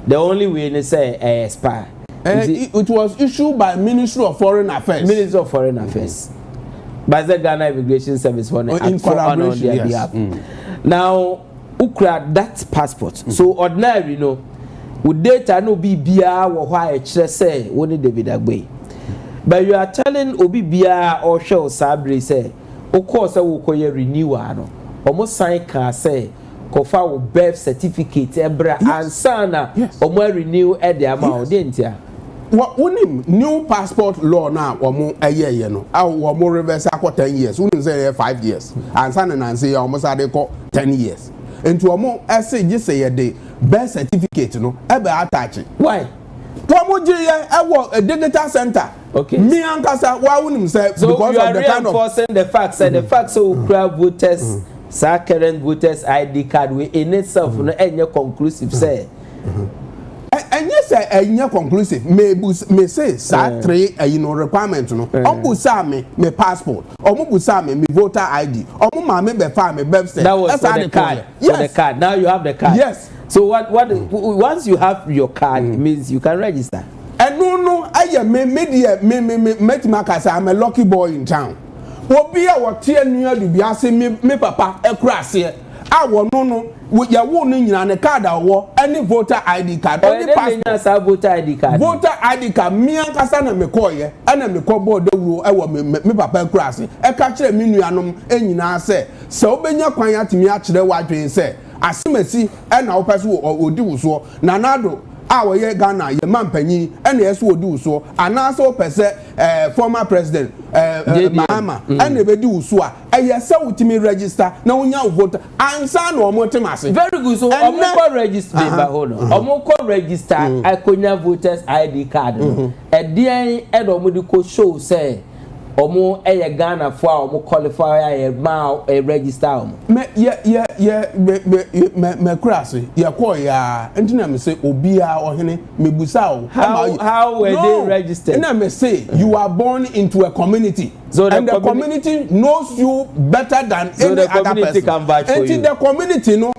The only way they say expire. It was issued by Ministry of Foreign Affairs. Ministry of Foreign Affairs. By the Ghana Immigration Service for in collaboration on their behalf. Now, who create that passport? So ordinary, with data no be bia or why say only David Agbe. But you are telling Obi Bia or Show Sabri say, of course I will call you renewal. Almost sign can say kofa wo birth certificate ebra ansana omo renew e de ama o de ntia wonim new passport law na omo eyeye no omo reverse akọ 10 years wonim say 5 years ansana na say omo sa de kọ 10 years into omo ese je say ye birth certificate no ebe attach why omo je ye a digital center. Okay. Me ankasa why wouldn't say so because you of are the kind of reinforcing the facts the facts so crowd voters current voters ID card we in itself no any conclusive say and yes any conclusive may say sa three requirement no omu sa me passport omu sa me voter ID omu ma me be fa me birth certificate that was for the card. Yes. For the card now you have the card. Yes. So what once you have your card it means you can register. And no, I me makasa. I'm a lucky boy in town. Obi a what tear near the biase me papa a crass here. I want no with your woman in a card or any voter ID card. Only passport voter ID card. Voter ID card. Me and Kasana me call ye, and me call board the rule. I want me papa crass. I catch a minuanum and you say. So when you're quiet to me actually what you say. As you may see, and our person will do so. Nanado. Our ye Ghana, ye man penny, and yes, will do so. And also, former president Mahama, and they do so. And yes, so to me register. Now, we vote and son or Motomasi. Very good. So, I'm register. I'm register. I could voters ID card. And the end of medical show say. Omo Ghana for omo qualify a register me crass ya call ya entina me say obia ohene me busa how were they registered and me say you are born into a community so and the community knows you better than so any other person can vouch for you. The community no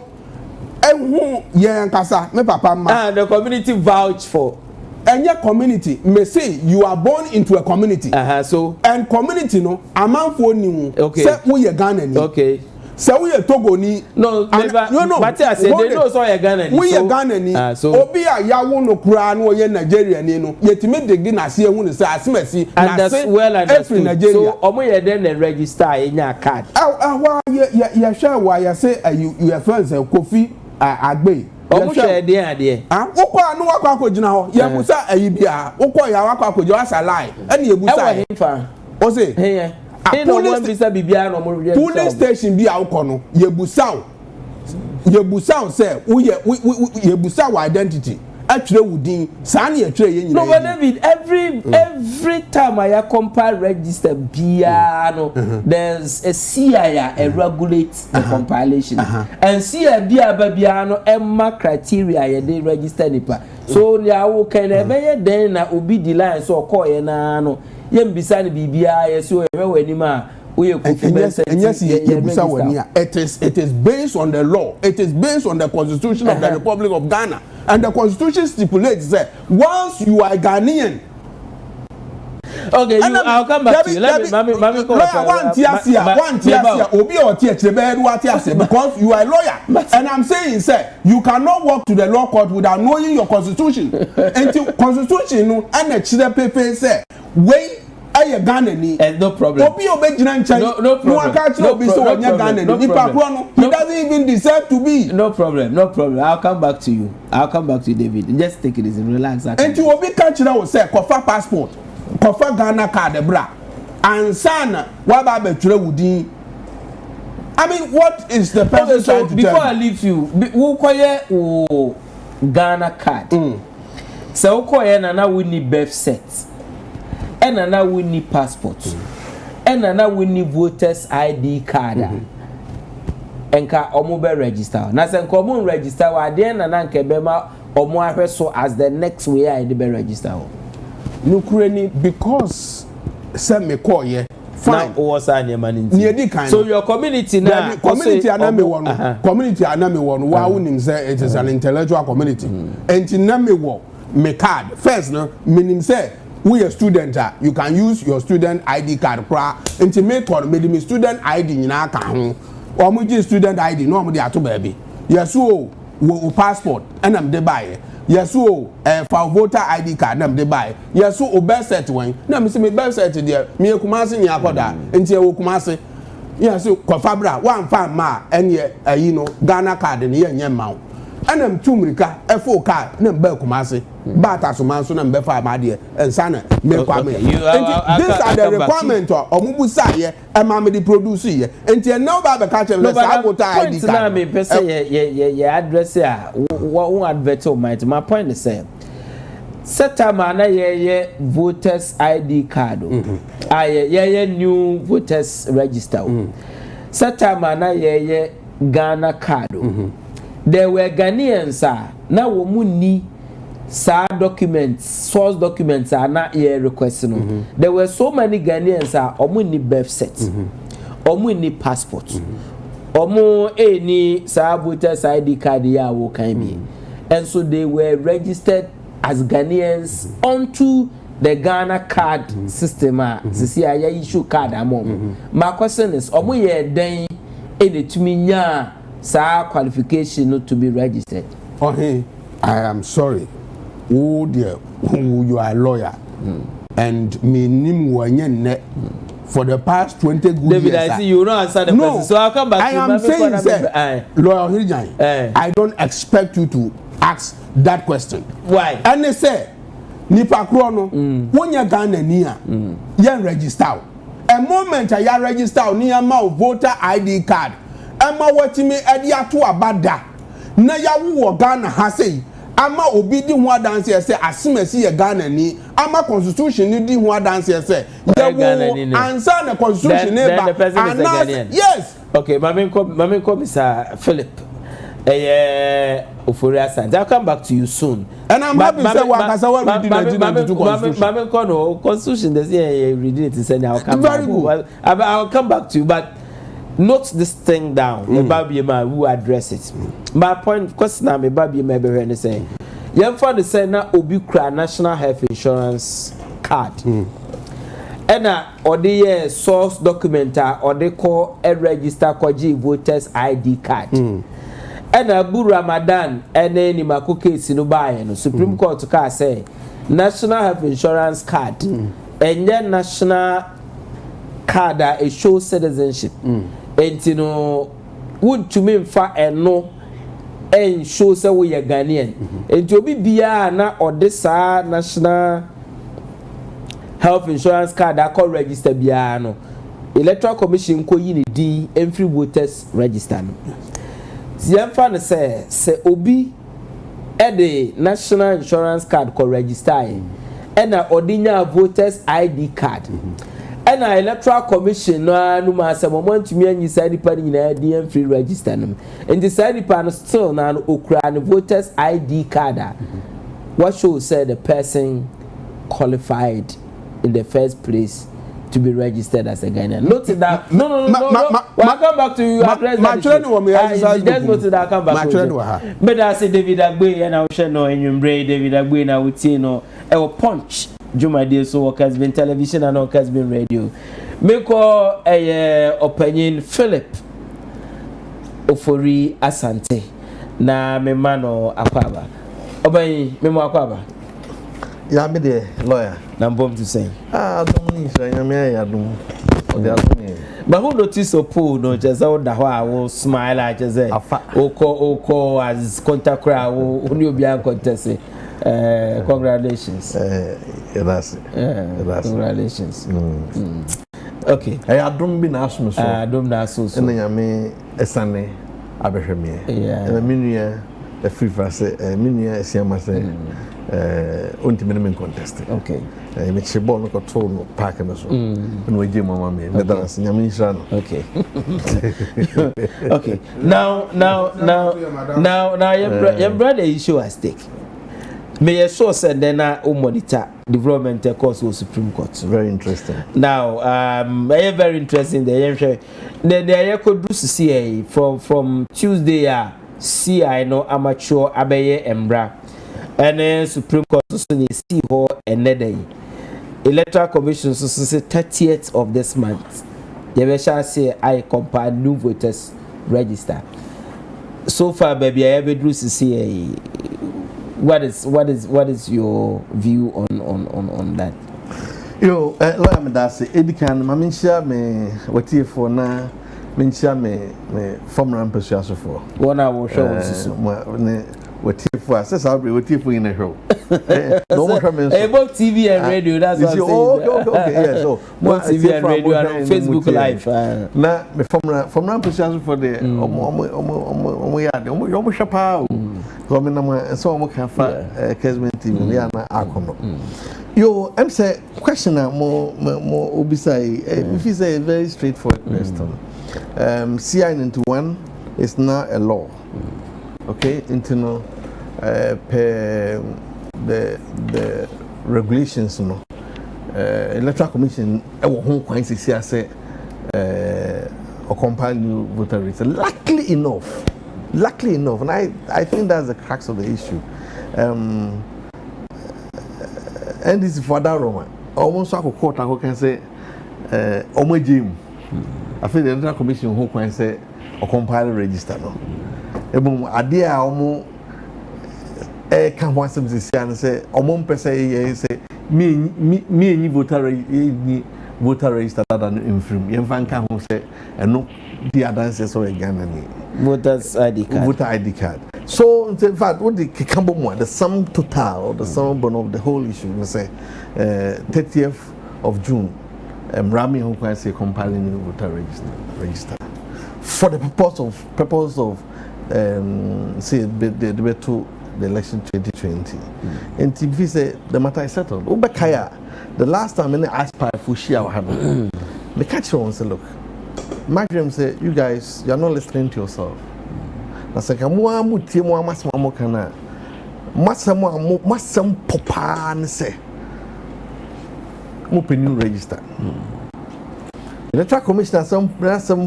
who ye nkasa me papa ma the community vouch for and your community may say you are born into a community. So and community no amount for new. Okay. Say we are Ghanaian. Okay. Say we are Togo ni. No, no. But I said they know so you are Ghanaian. We are Ghanaian. So obi a yawo no kura no ye Nigeria ni no. Yetime degi na se hu ni say asimesi na say well understood. So omo ye then register in your card. Why you share why you say you are friends Kofi Agbe. Omo share there. Wokọ anu wakọ akojina ho. Ye busa ayibia. Wokọ ya wakọ akojo asa lie. Eni e busa. E fa. O say. Hey. No one bisa bibia no mo register. Police station bi a wokọ no. Ye busa say ye busa wa identity. Atwere wudin. Sa na ye twere ye nyina. No, but David, every time I compare register bia no, there's a CIA regulate the compilation. And CIA bia no emma criteria ye dey register nipa. So ya wo kan e be ye den na obi di line so call ye na no. Ye mbisa ni bibia ye so e we ni ma and yes, it is based on the law. It is based on the Constitution of the Republic of Ghana. And the Constitution stipulates that once you are Ghanaian. Okay, I'll come back to you. Let me because you are a lawyer. And I'm saying, sir, you cannot walk to the law court without knowing your Constitution. And the Constitution and the Chile paper say, wait. No problem. No problem. He doesn't even deserve to be. No problem. I'll come back to you, David. Just take it easy, relax. And you will be catching out say, Kofa passport, Kofa Ghana card, bra, and sana, Wababe Trewudi. I mean, what is the person trying to before tell I leave you, who call Ghana card? So, Nana we need birth set. And now we need passports. And now we need voters ID card. And ka omo be register. Na se nko register wa de na nke be ma omo ahwe so as the next way I be register. No kureni because say me call ye. Fine. So your community now. Community aname one. Community aname one. Wa unim say it is an intellectual community. Enti na me wo me card. First no meaning say we a student you can use your student ID card pra enti make call me student ID nyina ka ho o mo gi student ID no mo dey ato baby yes o wo passport and am dey buy yes o for voter ID card am dey buy yes o birth cert wen na me say me birth cert there me kumase ni akoda enti e wo kumase yeah so kwafabra one fan ma enye you know Ghana card ne yenye ma ana mtumrika efo card na mba kumase ba tasoma so na mba fa ma de ensana me kwa me these are the requirements omubu saye e ma me di produce ye enti now ba be catch them let's abota ID card na me pese ye address a one advert o my point is say Setama na ye voters ID card. Ye new voters register. Setama na ye Ghana card. There were Ghanaians na wo mu ni sa documents, source documents are not ye requesting. There were so many Ghanaians omu ni birth set. Omu ni passport. Omu ni sa voters ID card ya wo kan bi. And so they were registered as Ghanaians onto the Ghana card system. Sisi aya issue card among. My question is, omo ye den ene tumi nya sa qualification not to be registered? Oh hey, I am sorry. Oh dear, you are a lawyer, and me nim wanye for the past 20 good David, years. I see you don't answer the question, so I'll come back. I am saying, sir, lawyer Hirjan, I don't expect you to ask that question. Why? And they say, nipa krono, when you Ghana niya, you register. A moment I register niya ma voter ID card. Ama wati me edi atu abada. Na ya wo Ghana ha say, ama obi di ho dance say asimesi ye Ghana ni, ama constitution ni di ho dance say. You answer the constitution the person is a Ghanaian. Yes. Okay, Mami ko Mr. Philip. I'll come back to you soon. And I'm happy to say what we did in 1992 constitution. Constitution, they say read it and say I'll come back. Well, I'll come back to you, but note this thing down. Baby man who address it. My point, question now, baby maybe when they say, you for the say na obi kra national health insurance card. And or the source document or they call a register koji voters ID card. And Abu Ramadan and any Mako case in Ubayan, Supreme Court to say national health insurance card and then national card a show citizenship. And you know, would to mean far and no and show say we are Ghanaian. And to be Biana or this national health insurance card that call register Biano. Electoral Commission ko yini D and free voters register. Siamfa say obi the national insurance card ko register and ordinary voters ID card and electoral commission no ma say moment to me and side party na DM free register no and the side party still na okra voters ID card what shows say the person qualified in the first place to be registered as a Ghanaian. Note that. No. I'll come back to you. Just note that. I'll come back to you. But I say David Agbe and I will share no in your brain. David Agbe and I will see no. I will punch. Juma dear so Kessben television and Kessben radio. Me call a opinion Philip Ofori Asante na me mano Akwaba. Obayi me mo Akwaba. Ya me the lawyer. Nambom to say. I don't need to ya do. But who notice a pool no just out the I will smile like just say Oko as contact crowd who you be contest. Congratulations. That's congratulations. Okay. I don't be national so. I don't know so. And then me a Sunday abehme. Yeah. And a minia a free fast minia siama say ultimate contest. Okay. Me chebo no control no park na so. No we give mama me. Me dance nyame insha no. Okay. Okay. Now your brother issue at stake. May your source and then monitor development course with Supreme Court. Very interesting. Now, very interesting. The could do CA from Tuesday. CI no amateur abeye embra. And then Supreme Court so see ho another. Electoral Commission so say 30th of this month. They shall say I compare new voters register. So far, baby, I ever do CA. What is your view on that? Yo, lawyer me that say edikan mamisha me wati for na menchia me formula mpasuaso for One hour show ne watifu a sesa abre watifu in a show no more comments both TV and radio, that's what I'm saying. Okay, yeah, so both TV and radio and on Facebook Live. Na me formula mpasuaso for the omo ya de omo shapa so me na so omo kan fa Kessben TV ya na akono yo I'm say question mo obisai if is a very straightforward question. CI91 is now a law. Okay, internal per the regulations, you know. Electoral Commission won't quite say or compile new voter rates. Luckily enough, and I think that's the crux of the issue. And this is for that Roman. Almost like a court, I can say, Omo Jim. I think the Electoral Commission who can say or compile register no. Ebum ade a omo can want some say and say omo mpese say me voter register that in film. Yen fan kan ho say eno the adanse so e Ghana ni Voter ID card. So in fact what the Kikambo mo the sum total or the sum of the whole issue we say 30th of June Rami who can say compiling new voter register for the purpose of say the to the election 2020 and TV say the matter is settled Ubekaya the last time I asked by Fushia happened the catcher wants to look Marjoram say you guys you're not listening to yourself na say kamwa mutie mo amasema mo kana masam popa ne say mo new register the Electoral Commission some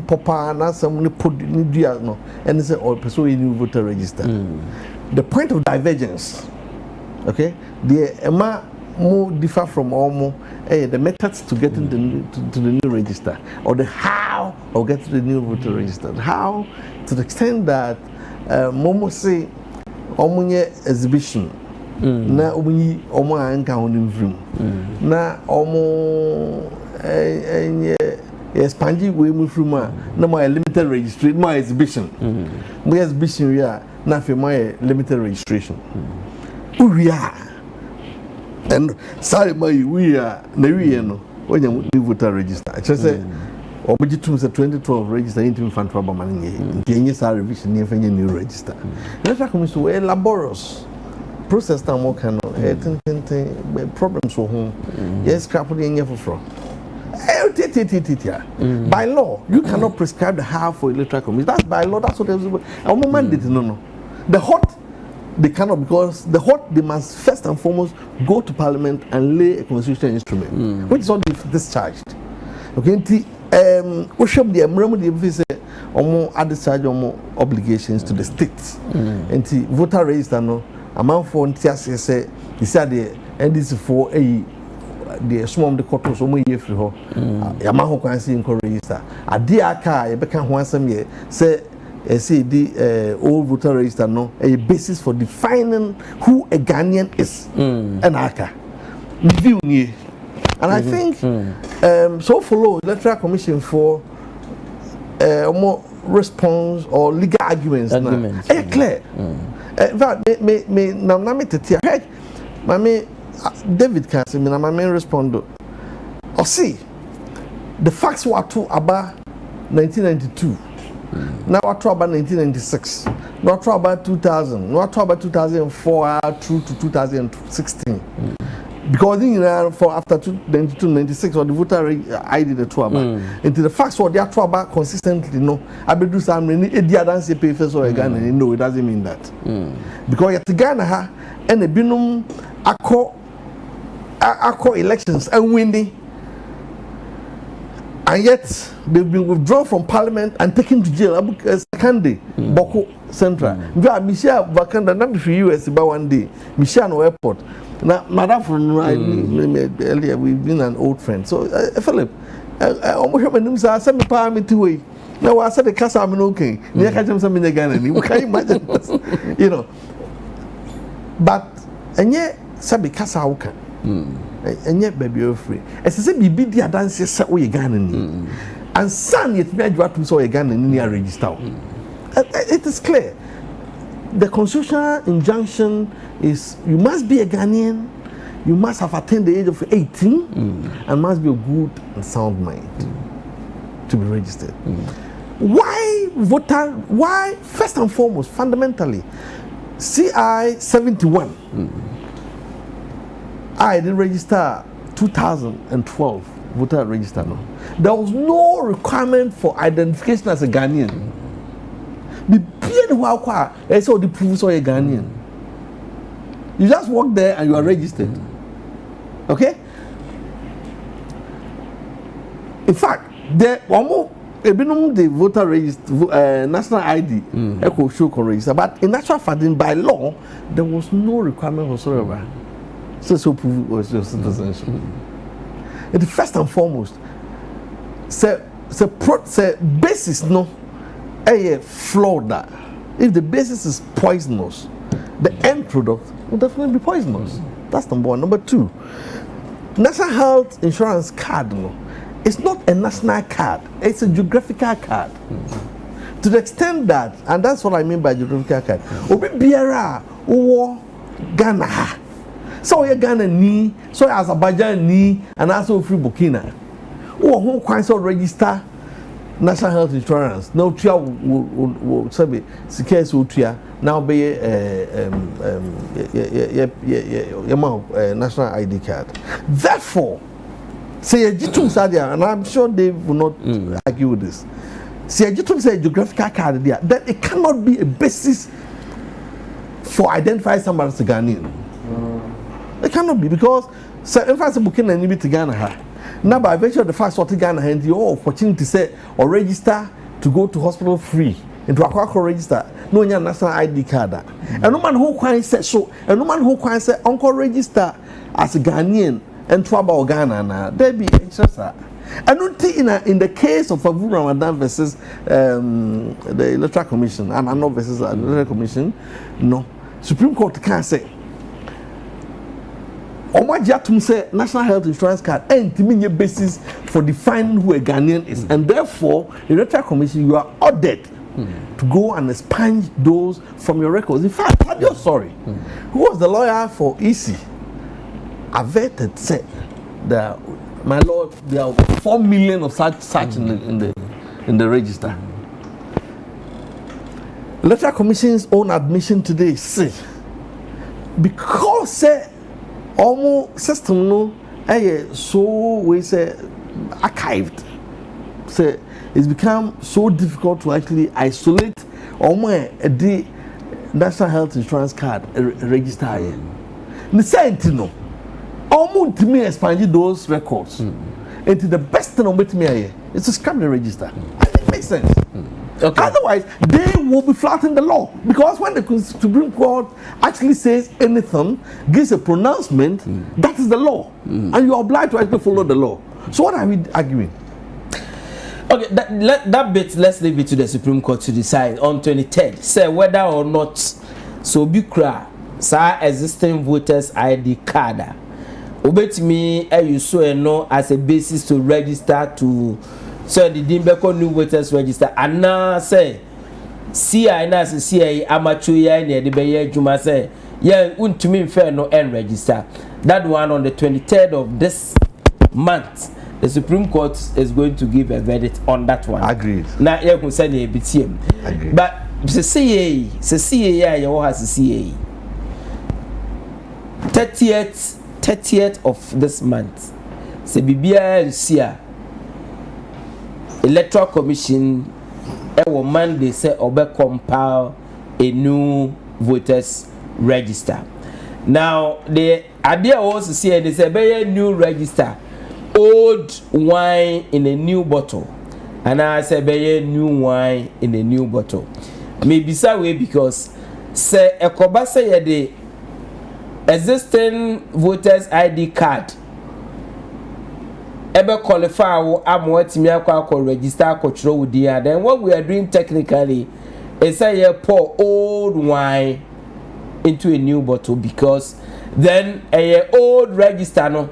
papa na some ni put ni dia no and say all person in new voter register. The point of divergence, okay, the ema more differ from almost the methods to get to the new register or the how of get to the new voter register. How to the extent that momo say omunye exhibition na omunyi omo anka honim vrim na omo expandi we move from na my limited registration my exhibition my exhibition we are na for my limited registration we are and sorry my we are na we no when you voter register I just say omoji tum say 2012 register into fan trouble man nge say revision ni fa new register Electoral Commission we laborious process time mo kan problems for home yes scrap the nye for by law, you cannot prescribe the how for electoral commission. That's by law. That's what our mandate. No. The hot they cannot because the hot they must first and foremost go to Parliament and lay a constitutional instrument, which is not discharged. Okay, we should be remember the say or discharge or obligations to the states. And the voter register no amount for say he said the NDC for a the small of the court was only year for her. Yamaho can see in register. A dear car, you become one some year, say the old voter register no a basis for defining who a Ghanaian is. An aka. Review me. And I think so follow Electoral Commission for more response or legal arguments. Clear. In fact, me now me to tell hey, my David can say, my main respond. Or see, the facts were true about 1992. Now I talk about 1996. Now I talk about 2000. Now I talk about 2004 through to 2016. Because for after 1992-96 or the voter ID the two about. Into the facts what they are talking about consistently. No, I be do some dance pay first or Ghana. No, it doesn't mean that. Because at Ghana and the binum acco elections and winning, and yet they've been withdrawn from Parliament and taken to jail. Sakande, Boko Central. Michelle Vakanda, not for US about one day. Michelle no airport. Now, Madam from earlier, we've been an old friend. So, Philip, almost have a news. I sent me parliament to way. Now, I said the class I'm okay. You can't imagine, you know. But, and yet, Sabi Casa and yet, baby, you're free. As I said, be the dance, set way Ghana. and son yet me adwa tum so ye Ghana ni register. It is clear. The constitutional injunction is you must be a Ghanaian, you must have attained the age of 18, and must be a good and sound mind to be registered. Why first and foremost, fundamentally, CI 71, I did register 2012 voter register. No, there was no requirement for identification as a Ghanaian. Be paid while it's all the proof so you're Ghanaian. You just walk there and you are registered. Okay? In fact, the voter register, national ID, echo show register, but in actual fact, by law, there was no requirement whatsoever. So proof was your citizenship. It's first and foremost, say basis no. A flawed that if the basis is poisonous, the end product will definitely be poisonous. That's number one. Number two, national health insurance card, no, it's not a national card, it's a geographical card. To the extent that, and that's what I mean by geographical card, Obi Biara or Ghana, so you're Ghana ni, so Azerbaijan ni, and also free Burkina, or who can so register national health insurance. Now tia will say secure so tia now be national ID card. Therefore, say a Jitum Sadia, and I'm sure they will not argue with this. Say a Jitum say geographical card there, that it cannot be a basis for identifying somebody as a Ghanaian. It cannot be, because say in fact Burkina and Nibi to Ghana. Now, by virtue of the fact that Ghana has the opportunity to say or register to go to hospital free into a register, no national ID card. And no man who can say so, and no man who can say uncle register as a Ghanaian and to about Ghana now, there be interest. I don't think in the case of Abu Ramadan versus the Electoral Commission, and I'm not versus the Electoral Commission, no. Supreme Court can't say. Omajatum say national health insurance card and to basis for defining who a Ghanaian is, and therefore the Electoral Commission, you are ordered to go and expunge those from your records. In fact, I'm sorry, who was the lawyer for EC? Averted said that, my lord, there are 4 million of such in the register. Electoral Commission's own admission today say because say almost system no so we say archived, say it's become so difficult to actually isolate the national health insurance card register here. The same thing no almost to me expand those records into the best thing on me here is to scrap the register. It makes sense. Okay. Otherwise, they will be flouting the law, because when the Supreme Court actually says anything, gives a pronouncement, that is the law, and you are obliged to actually follow the law. So what are we arguing? Okay, that bit, let's leave it to the Supreme Court to decide on 23rd. Say whether or not so bikra sa existing voters ID card obetimi you so no as a basis to register to. So the Dimbeko new voters register and now say CI na say CI amateur ya na de be juma say yeah untumi fair no and register. That one on the 23rd of this month the Supreme Court is going to give a verdict on that one. Agreed. Now you can say the BTM. Agreed. But the CA yeah you has the CA 30th of this month. Say bibia sia Electoral Commission will Monday say obe compile a new voters register. Now the idea also say they say be a new register, old wine in a new bottle, and I say be a new wine in a new bottle. Maybe that way because say ekoba say the existing voters ID card ebe qualify wo amwatimi akwa register akotro wudi. Then what we are doing technically is say you pour old wine into a new bottle, because then a old register no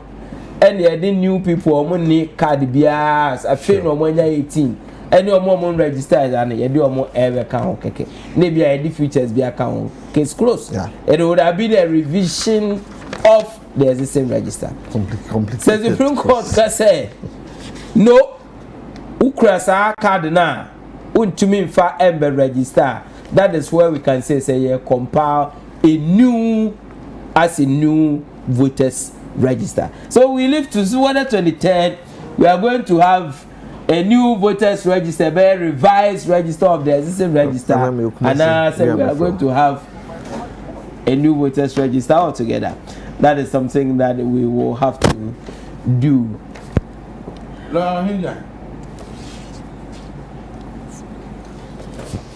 and the new people only card bias a fin or 18 any more registered and you do more ever account okay maybe I did futures be account case closed. It would have been a revision of the existing register. Complete. Says the Supreme Court can say no Ukrasa card now untumi fa embe register. That is where we can say compile a new voters register. So we live to see whether 23rd we are going to have a new voters register, a revised register of the existing register, and now we are going to have a new voters register altogether. That is something that we will have to do.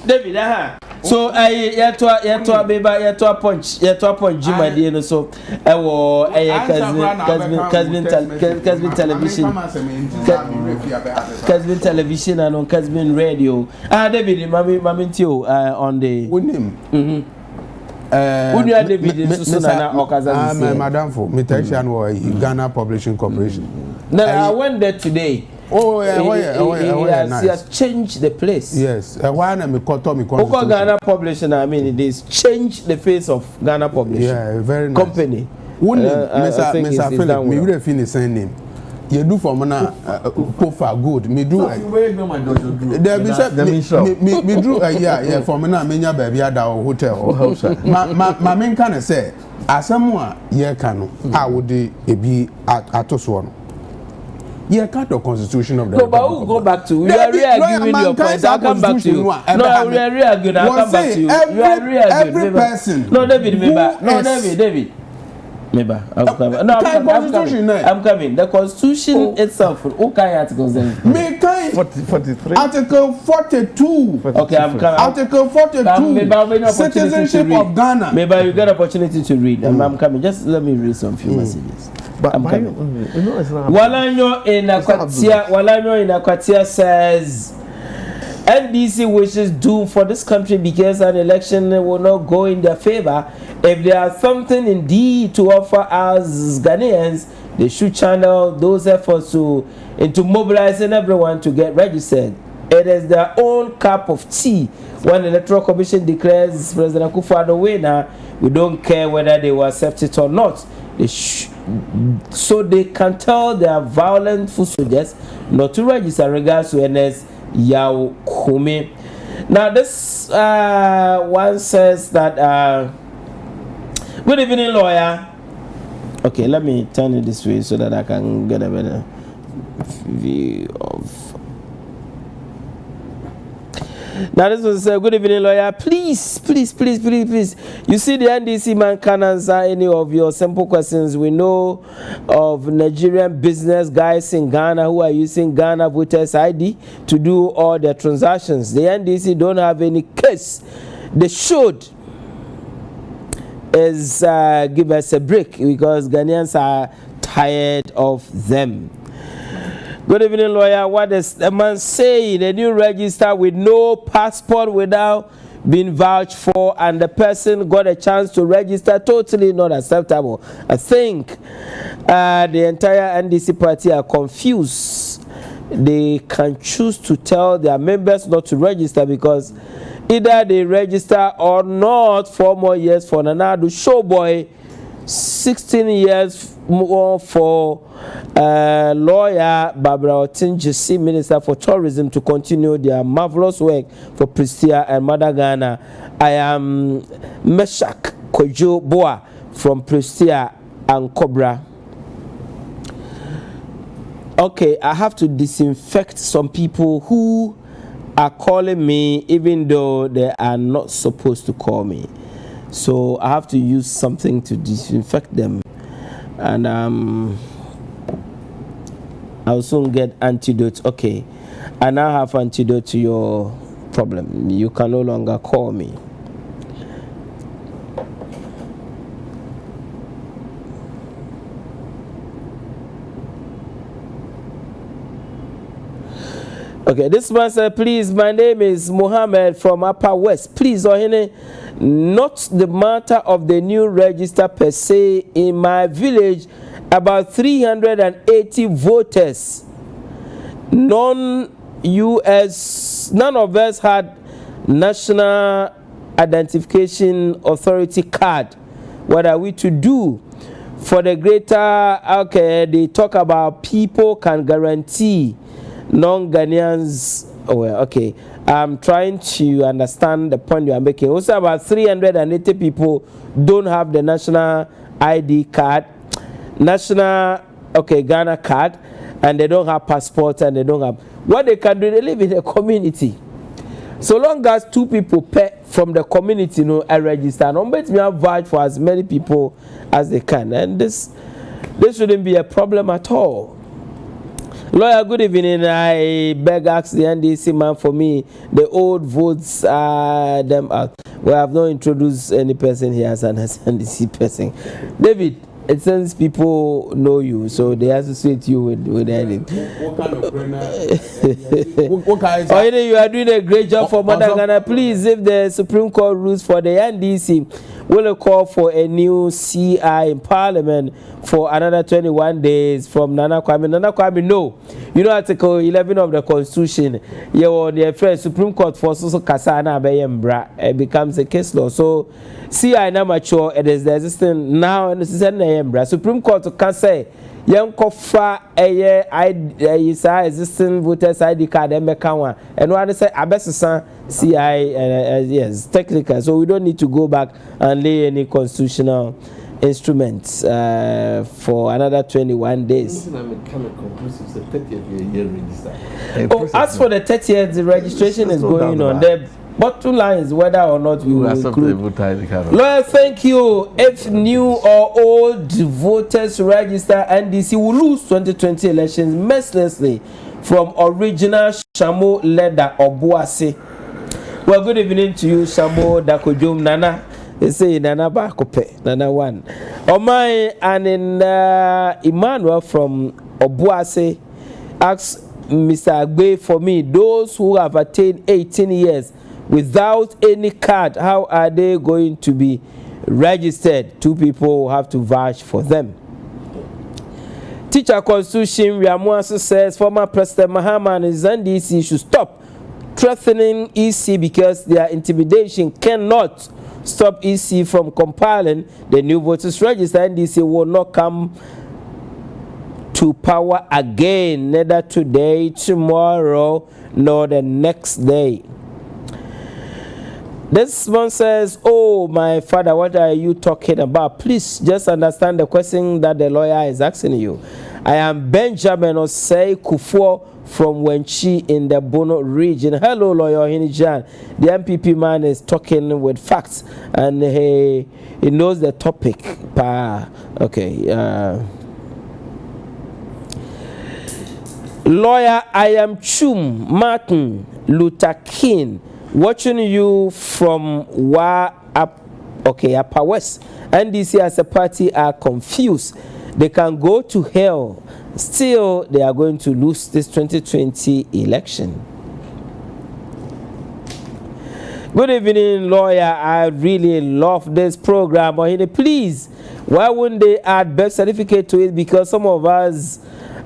David, so yeto punch Juma Dino so Kessben television and on Kessben radio. David mami tio on the Madam for Mitation or Ghana Publishing Corporation. No, I went there today. Oh yeah, he has changed the place. Yes, Ghana Publishing. I mean, it is changed the face of Ghana Publishing. Yeah, very nice company. Mr. Philip, me would feel the same name. You do for me for good. Me do. There be said me do yeah for me now. Me nya baby at our hotel. My main kind of say asamoa ye kanu a would be atoswo. Yeah, cut the constitution of the no, but we'll go back to we are re-arguing your point. I'll come back to you. No, we are re-arguing. I'll come back to you. You are re-arguing. Every person. No, David, David. I'm coming. The constitution itself. Okay, articles then. 43. Article 42. Okay, I'm coming. Article 42. Citizenship of Ghana. Maybe you get opportunity to read. I'm coming. Just let me read some few messages. I'm coming. Walanyo in Akwatia says NDC wishes doom for this country because an election will not go in their favor. If there is something indeed to offer us Ghanaians, they should channel those efforts into mobilizing everyone to get registered. It is their own cup of tea. When the Electoral Commission declares President Akufo-Addo winner, we don't care whether they will accept it or not. So they can tell their violent foot soldiers not to register regards to NS Yao Kume. Now this one says that good evening, lawyer. Okay, let me turn it this way so that I can get a better view of. Now this was good evening, lawyer. Please. You see the NDC man can answer any of your simple questions. We know of Nigerian business guys in Ghana who are using Ghana voters ID to do all their transactions. The NDC don't have any case. They should give us a break because Ghanaians are tired of them. Good evening, lawyer. What does the man say? The new register with no passport without being vouched for, and the person got a chance to register, totally not acceptable. I think the entire NDC party are confused. They can choose to tell their members not to register because either they register or not. 4 more years for Nanadu Showboy, 16 years more for lawyer Barbara Otinjisi, Minister for Tourism, to continue their marvelous work for Prestia and Mother Ghana. I am Meshak Kojo Boa from Prestia and Cobra. Okay, I have to disinfect some people who are calling me even though they are not supposed to call me. So I have to use something to disinfect them. And I'll soon get antidote. Okay, I now have antidote to your problem. You can no longer call me. Okay, this man said, please, my name is Mohammed from Upper West. Please, Ohene, not the matter of the new register per se. In my village, about 380 voters. None of us had National Identification Authority card. What are we to do? For the greater, okay, they talk about people can guarantee non-Ghanaians. Oh, well, okay. I'm trying to understand the point you are making. Also, about 380 people don't have the national ID card, national, okay, Ghana card, and they don't have passports and they don't have. What they can do, they live in a community. So long as 2 people from the community, are registered, and let me vouch for as many people as they can, and this shouldn't be a problem at all. Lawyer, good evening. I beg ask the NDC man for me. The old votes them out. We have not introduced any person here as an NDC person. David, it seems people know you, so they associate you with anything. What kind of brainer? Ohene, you are doing a great job for Modern Ghana. Please, if the Supreme Court rules for the NDC, will call for a new CI in Parliament for another 21 days from Nana Kwame. Nana Kwame, no. You know Article 11 of the Constitution. You on the first Supreme Court for so Kasana Bayembra. It becomes a case law. So CI now mature. It is the existing now and this is an Bayembra. Supreme Court can say young kofa existing voters ID card and mekawa. And what they say abesasa CI yes technical. So we don't need to go back and lay any constitutional instruments for another 21 days. Oh, as for the 30th, the registration is going on. The bottom line is whether or not we will include. Lawyer, thank you. If new or old voters register, NDC will lose 2020 elections mercilessly from original Shamo leader Obuasi. Well, good evening to you, Shamo Dakojum Nana. They say Nana Bakope, Nana one. Omai and in Emmanuel from Obuasi asks Mr. Agbe for me, those who have attained 18 years without any card, how are they going to be registered? 2 people have to vouch for them. Teacher Constitution Riamuasu says former President Mahama and his NDC should stop threatening EC because their intimidation cannot stop EC from compiling the new voters register. NDC will not come to power again, neither today, tomorrow, nor the next day. This one says, oh, my father, what are you talking about? Please just understand the question that the lawyer is asking you. I am Benjamin Osei Kufuor from Wenchi in the Bono region. Hello, lawyer Ohene Gyan. The MPP man is talking with facts and he knows the topic. Okay. Lawyer, I am Chum Martin Luther King, watching you from Upper West. NDC as a party are confused. They can go to hell. Still, they are going to lose this 2020 election. Good evening, lawyer. I really love this program. Ohene, please, why wouldn't they add birth certificate to it? Because some of us,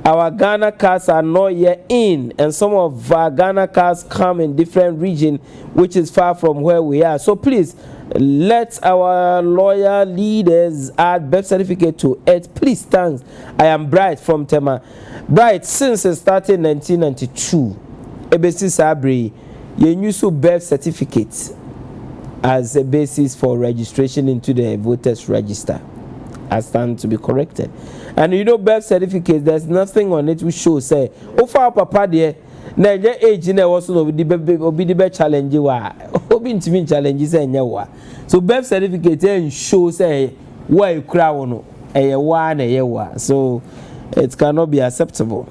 our Ghana cards are not yet in, and some of our Ghana cards come in different region, which is far from where we are. So please, let our lawyer leaders add birth certificate to it. Please, thanks. I am Bright from Tema. Bright, since it started in 1992, Ebesi Sabri, you use birth certificate as a basis for registration into the voters register. I stand to be corrected. And you know, birth certificate, there's nothing on it which shows, say, oh, for papa there, na age in also no be the challenge wa obi ntimi challenge say nya so birth certificate and show say why you cry no e wa na ye wa, so it cannot be acceptable.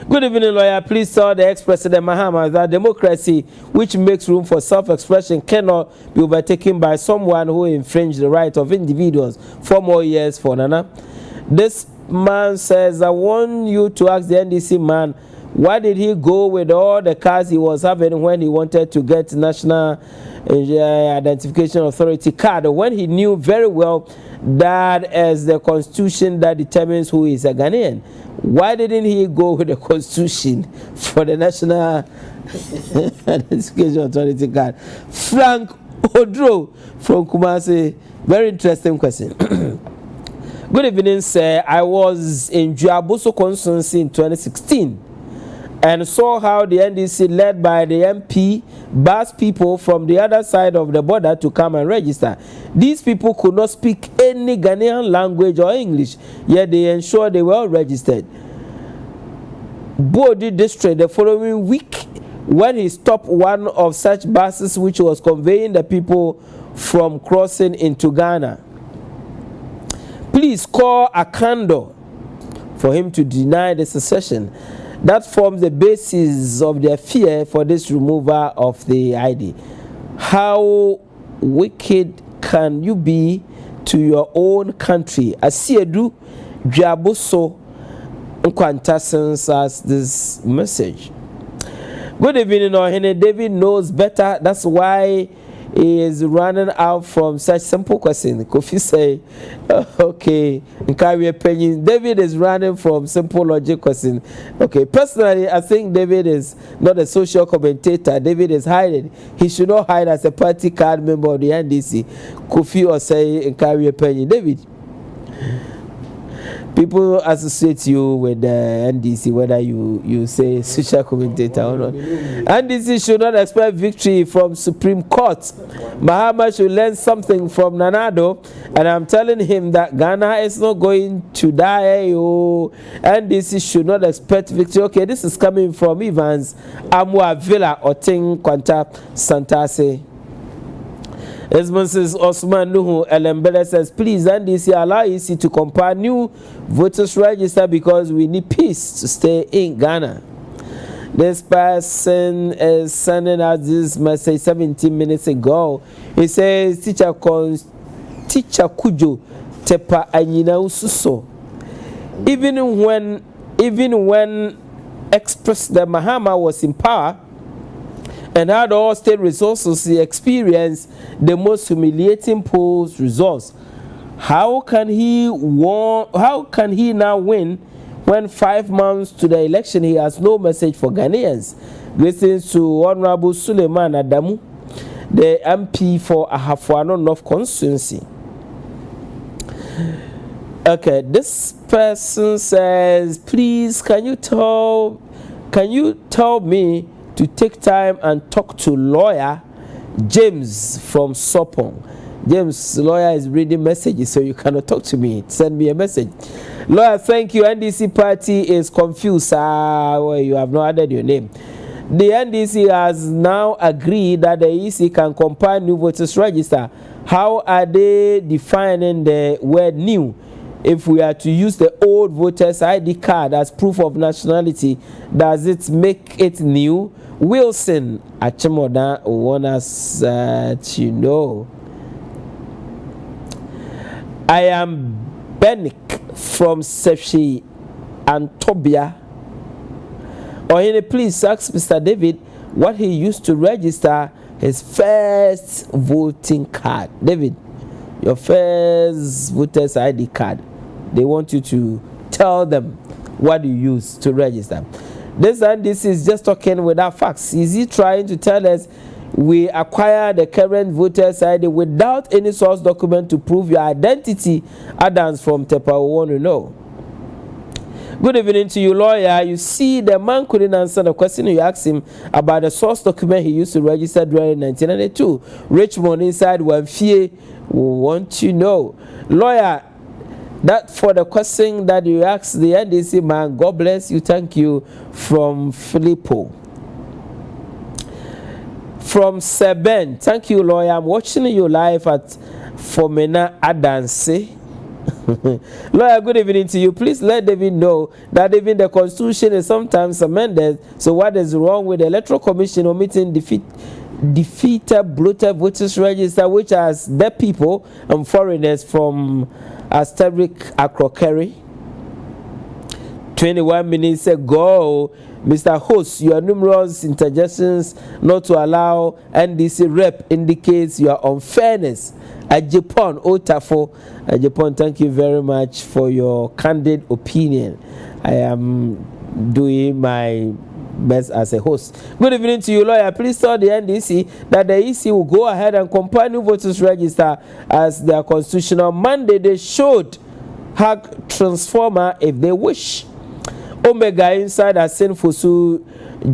Good evening, lawyer. Please tell the ex-president Mahama that democracy, which makes room for self-expression, cannot be overtaken by someone who infringes the right of individuals. 4 more years for Nana. This man says, I want you to ask the NDC man Why did he go with all the cars he was having when he wanted to get National Identification Authority card, when he knew very well that as the constitution that determines who is a Ghanaian? Why didn't he go with the constitution for the National Identification Authority card? Frank Odro from Kumasi. Very interesting question. Good evening, sir. I was in Juabuso constituency in 2016 and saw how the NDC, led by the MP, asked people from the other side of the border to come and register. These people could not speak any Ghanaian language or English, yet they ensured they were registered. Bodi district the following week, when he stopped one of such buses which was conveying the people from crossing into Ghana. Please call a candor for him to deny the secession. That forms the basis of their fear for this removal of the ID. How wicked can you be to your own country? Asiedu Jabuso Nkwantasens as this message. Good evening, Ohene. David knows better. That's why he is running out from such simple questions. Kofi say, okay, David is running from simple logic questions. Okay, personally, I think David is not a social commentator. David is hiding. He should not hide as a party card member of the NDC. Kofi or say, David. People associate you with the NDC, whether you say social commentator or not. NDC should not expect victory from Supreme Court. Mahama should learn something from Nanado, and I'm telling him that Ghana is not going to die. NDC should not expect victory. Okay, this is coming from Evans Amwa Villa Oting Kwanta Santase. Esmonsis Osman Nuhu Elembele says, please NDC allow EC to compile new voters register because we need peace to stay in Ghana. This person is sending us this message 17 minutes ago. He says, teacher Kujo Tepa Anyina Ususo. Even when ex-President Mahama was in power and had all state resources, he experienced the most humiliating polls results. How can he now win when 5 months to the election he has no message for Ghanaians? Greetings to Honorable Suleiman Adamu, the MP for Ahafuano North constituency. Okay, this person says, please can you tell me to take time and talk to lawyer James from Sopong. James, lawyer is reading messages, so you cannot talk to me. Send me a message. Lawyer, thank you. NDC party is confused. Well, you have not added your name. The NDC has now agreed that the EC can compile new voters register. How are they defining the word new? If we are to use the old voters ID card as proof of nationality, does it make it new? Wilson Achemoda want us to know. I am Benik from Sefshi and Tobia. Ohene, please ask Mr. David what he used to register his first voting card. David, your first voter's ID card. They want you to tell them what you use to register. This is just talking without facts. Is he trying to tell us we acquire the current voter's ID without any source document to prove your identity? Adams from Tepa will want to know. Good evening to you, lawyer. You see, the man couldn't answer the question you asked him about the source document he used to register during 1992. Richmond inside Wamfie will want to know. Lawyer, that for the question that you asked the NDC man, God bless you, thank you, from Filippo. From Seben, thank you, lawyer. I'm watching you live at Fomena Adanse. Lawyer, good evening to you. Please let David know that even the constitution is sometimes amended. So what is wrong with the Electoral Commission omitting defeated bloated voters register, which has dead people and foreigners from Asteric Akrokeri 21 minutes ago, Mr. Host, your numerous interjections not to allow NDC rep indicates your unfairness. Japan, Otafo, Japan, thank you very much for your candid opinion. I am doing my best as a host. Good evening to you, lawyer. Please tell the NDC that the EC will go ahead and compile new voters register as their constitutional mandate. They should hack transformer if they wish. Omega inside a sinful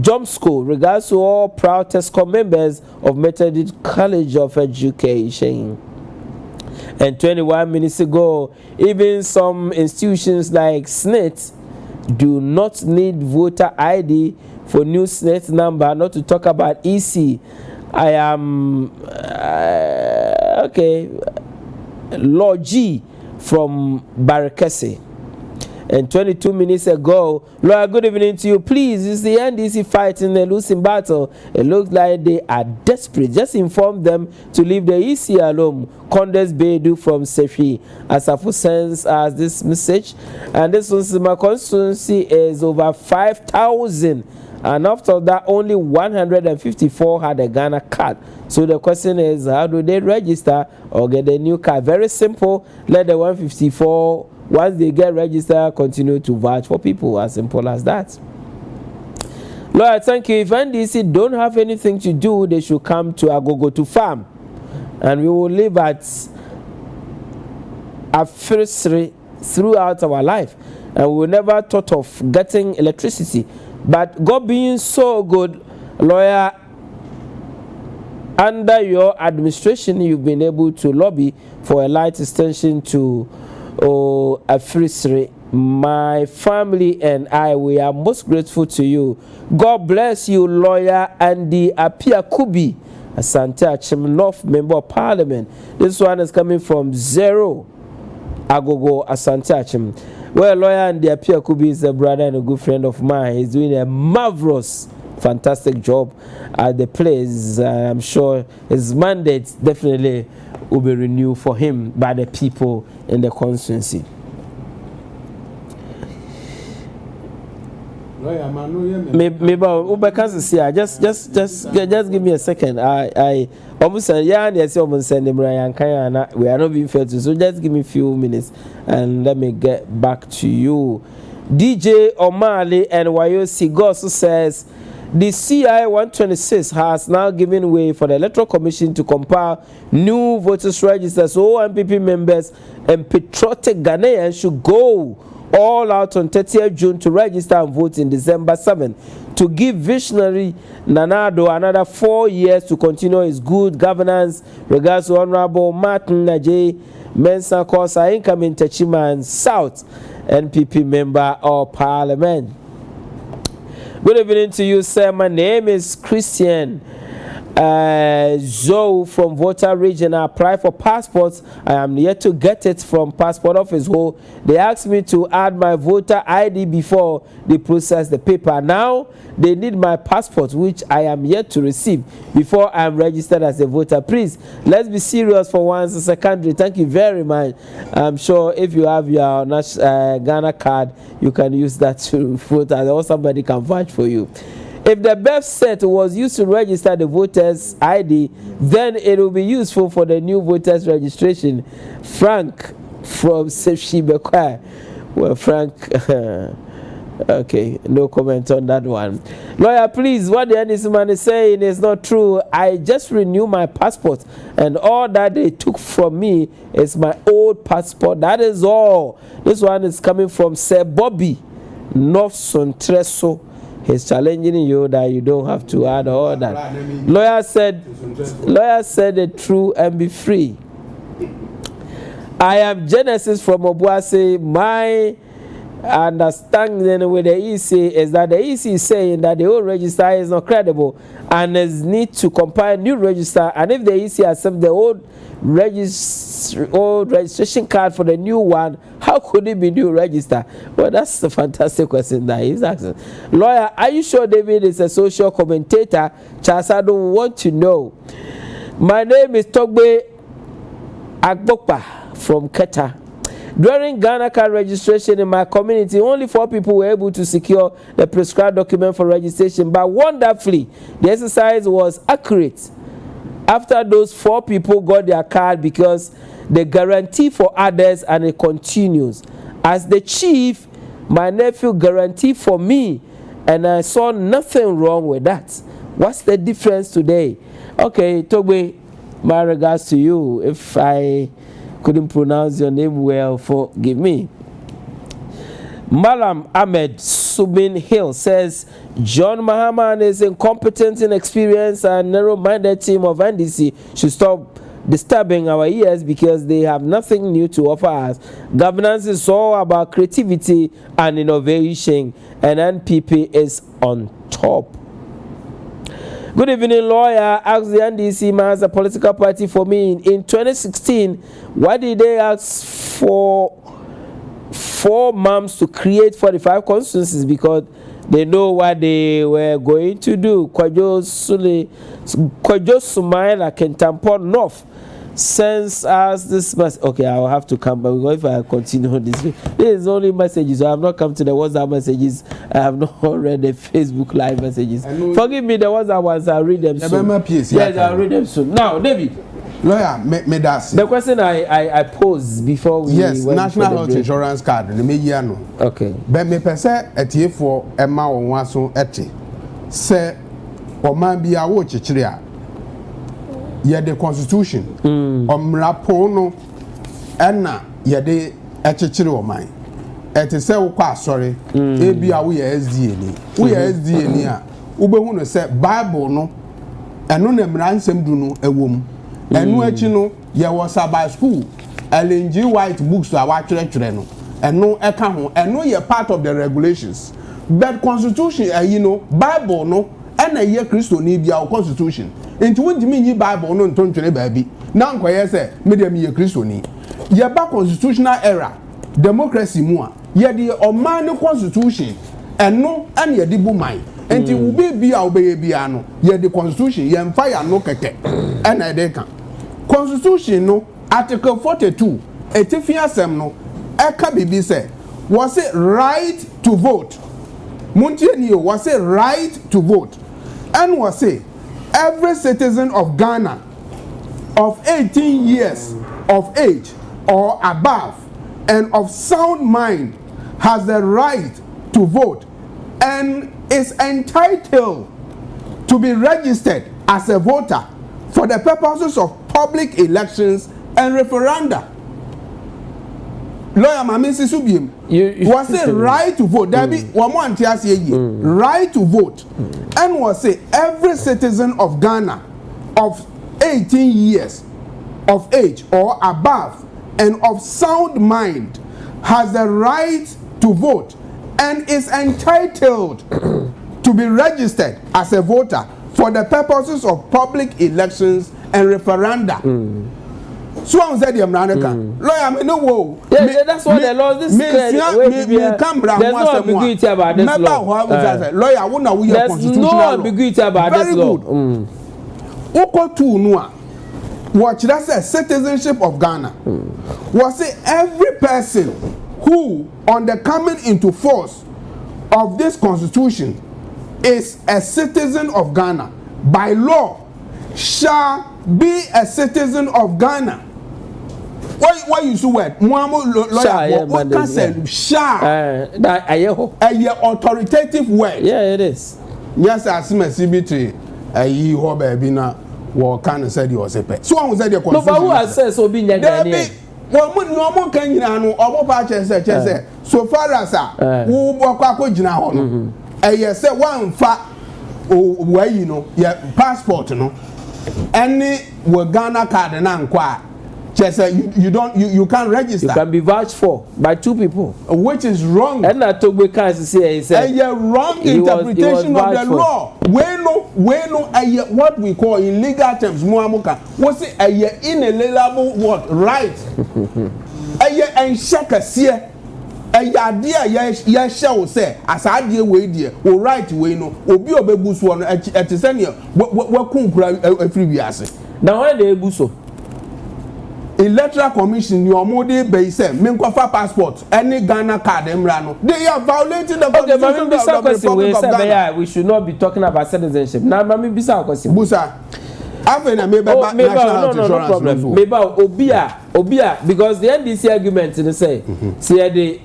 jump school. Regards to all proud TESCO members of Methodist College of Education. And 21 minutes ago, even some institutions like SNIT do not need voter ID for new SNIT number, not to talk about EC. I am, okay, Lord G from Barakese. And 22 minutes ago, Lord, good evening to you. Please, is the NDC fighting a losing battle? It looks like they are desperate. Just inform them to leave the EC alone. Condes Bedu from Sefi. Asafu sends us this message. And this was my constituency is over 5,000. And after that, only 154 had a Ghana card. So the question is, how do they register or get a new card? Very simple. Let the 154, once they get registered, continue to vote for people. As simple as that. Lord, thank you. If NDC don't have anything to do, they should come to Agogo to farm. And we will live at Afrisri throughout our life. And we will never thought of getting electricity. But God being so good, lawyer, under your administration, you've been able to lobby for a light extension to Afrisri. My family and I, we are most grateful to you. God bless you, lawyer Andy Apia Kubi, Asante Achim North Member of Parliament. This one is coming from Zero Agogo Asante Achim. Well, lawyer Andy Apia Kubi is a brother and a good friend of mine. He's doing a marvelous, fantastic job at the place. I'm sure his mandate definitely will be renewed for him by the people in the constituency. Maybe just give me a second. I almost said, yeah, yes, almost send him Ryan Kayana. We are not being fair to, so just give me a few minutes and let me get back to you. DJ O'Malley and YOC Gosso says the CI 126 has now given way for the Electoral Commission to compile new voters registers. So all MPP members and patriotic Ghanaians should go all out on 30th June to register and vote in December 7 to give visionary Nanado another 4 years to continue his good governance. Regards to Honorable Martin Najee Mensah Kosa, incoming Techiman South NPP member of Parliament. Good evening to you, sir. My name is Christian Zoe from Voter Region. I applied for passports. I am yet to get it from Passport Office. They asked me to add my voter ID before they process the paper. Now they need my passport, which I am yet to receive before I am registered as a voter. Please, let's be serious for once as a country. Thank you very much. I'm sure if you have your Ghana card, you can use that to vote, or somebody can vouch for you. If the birth set was used to register the voters' ID, then it will be useful for the new voters' registration. Frank from Sefshibekwa. Well, Frank, okay, no comment on that one. Lawyer, please, what the NDC man is saying is not true. I just renewed my passport, and all that they took from me is my old passport. That is all. This one is coming from Sir Bobby North Sontreso. He's challenging you that you don't have to add all that. Lawyer said the truth and be free. I am Genesis from Obuasi. My understanding with the EC is that the EC is saying that the old register is not credible and there's need to compile a new register. And if the EC accepts the old registration card for the new one, how could it be new register? Well, that's a fantastic question that he's asking. Lawyer, are you sure David is a social commentator? Charles, I don't want to know. My name is Togbe Agbokpa from Keta. During Ghana card registration in my community, only 4 people were able to secure the prescribed document for registration, but wonderfully, the exercise was accurate. After those 4 people got their card because they guarantee for others and it continues. As the chief, my nephew guaranteed for me and I saw nothing wrong with that. What's the difference today? Okay, Togbe, my regards to you. If I couldn't pronounce your name well, forgive me. Malam Ahmed Subin Hill says John Mahama and his incompetent, inexperienced and narrow-minded team of NDC should stop disturbing our ears because they have nothing new to offer us. Governance is all about creativity and innovation, and NPP is on top. Good evening, lawyer. Ask the NDC man as a political party for me. In 2016, why did they ask for 4 months to create 45 constituencies? Because they know what they were going to do. Kwajo Sumaila Kentampon North sends us this message. Okay, I will have to come back because if I continue this is only messages. So I have not come to the WhatsApp messages. I have not read the Facebook live messages. Forgive me, the WhatsApp ones, I'll read them soon. Yes, I'll read them soon. Now, David. Lawyer, me that's the question I posed before we went National Health Insurance Card. Okay. But me pese etie for Emma Onwaso eti. Se oman bia wo chichire a ye the constitution omrapo no ena ye de echichire oman. Eti se wo kwa asori e bia wo ye SDA ni. Wo ye SDA ni a wo be hu no se Bible no eno na mra nsem du no ewom. Enu echi no ye was by school LNG white books to our children no enu eka ho enu ye part of the regulations but constitution you know Bible no ena ye Christo ni bia constitution into won dimi yi Bible no ntontwene baabi na nkoye se medium ye Christo ni ye ba constitutional era democracy mu a ye de oman no constitution enu ena ye di bu man enti wo be bia obeye bia no ye the constitution ye mfa ya no keke ena de kan constitution no article 42 etifia asem no eka bibi say was it right to vote muntie ni o was it right to vote and was it every citizen of Ghana of 18 years of age or above and of sound mind has the right to vote and is entitled to be registered as a voter for the purposes of public elections and referenda. Lawyer Mami Sisubim was it right to vote? There be one more right to vote, and was it every citizen of Ghana of 18 years of age or above and of sound mind has the right to vote and is entitled to be registered as a voter for the purposes of public elections and referenda. So I said, lawyer, me no wo. Yeah, that's what the law. This there's no ambiguity about this law. Lawyer, I wonder we are constitutional law. There's no ambiguity about this law. Oko tu noa. Watch that says citizenship of Ghana. Was it every person who, on the coming into force of this constitution, is a citizen of Ghana by law shall be a citizen of Ghana. Why you so word? What can say shall? A authoritative word. Yeah, it is. Yes, as me CBT, ye ho baby na wo can say you was a pet. So I was the constitution. No, but who has said so being there? One can you know or patches say so far as who walk gyina ho no. Yes, say one fa where you know your passport no. Any Ghana card na Amankwah. Just you can't register. You can be vouched for by 2 people, which is wrong. And that Togbe can say a wrong interpretation of the law. We know what we call in legal terms. Muamuka was it a inalienable what right? A and shaka see. A idea ya shall say as I dear way dear or right way no obi obebus one at senior what kun free biase. Now why they buso? electoral commission your mode be say menkofa passport any Ghana card emra they are violating the constitution of the Republic of Ghana. We should not be talking about citizenship. Now mami bisa question. Busa afena maybe national health insurance. No problem. Maybe obia because the NDC argument they say the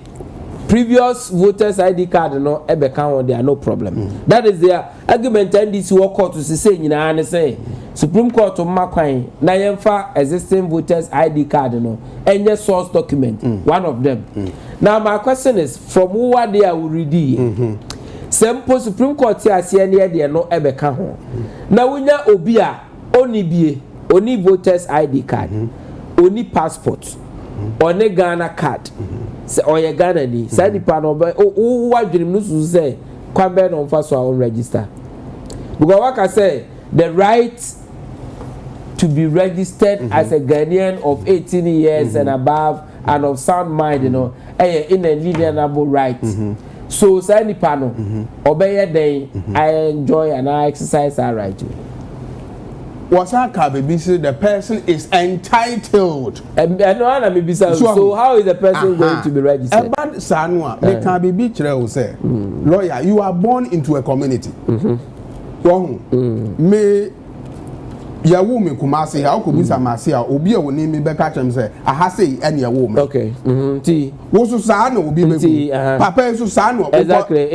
previous voters ID card no ebe kan there no problem. That is their argument. NDC work court to say nyina and say Supreme Court to makwan na yemfa existing voters ID card no any source document one of them. Now my question is from who are they already simple Supreme Court here say near there no ebe kan ho na wunya obi a oni voters ID card oni passport oni Ghana card or your Ghana ni say nipa no o wadwene no so say kwambe no mfa so a register because what I say the right to be registered as a Ghanaian of 18 years and above and of sound mind, you know, inalienable right. So, say nipa no obey day I enjoy and I exercise our right. What's our baby say the person is entitled. So how is the person going to be registered? About Sanwa, the Kabibi Chere say, lawyer, you are born into a community. Me yawo me kumase how could be some masia obi e woni me be catch am say aha say any yawo me okay ti wo so sa na obi be papa so sa na exactly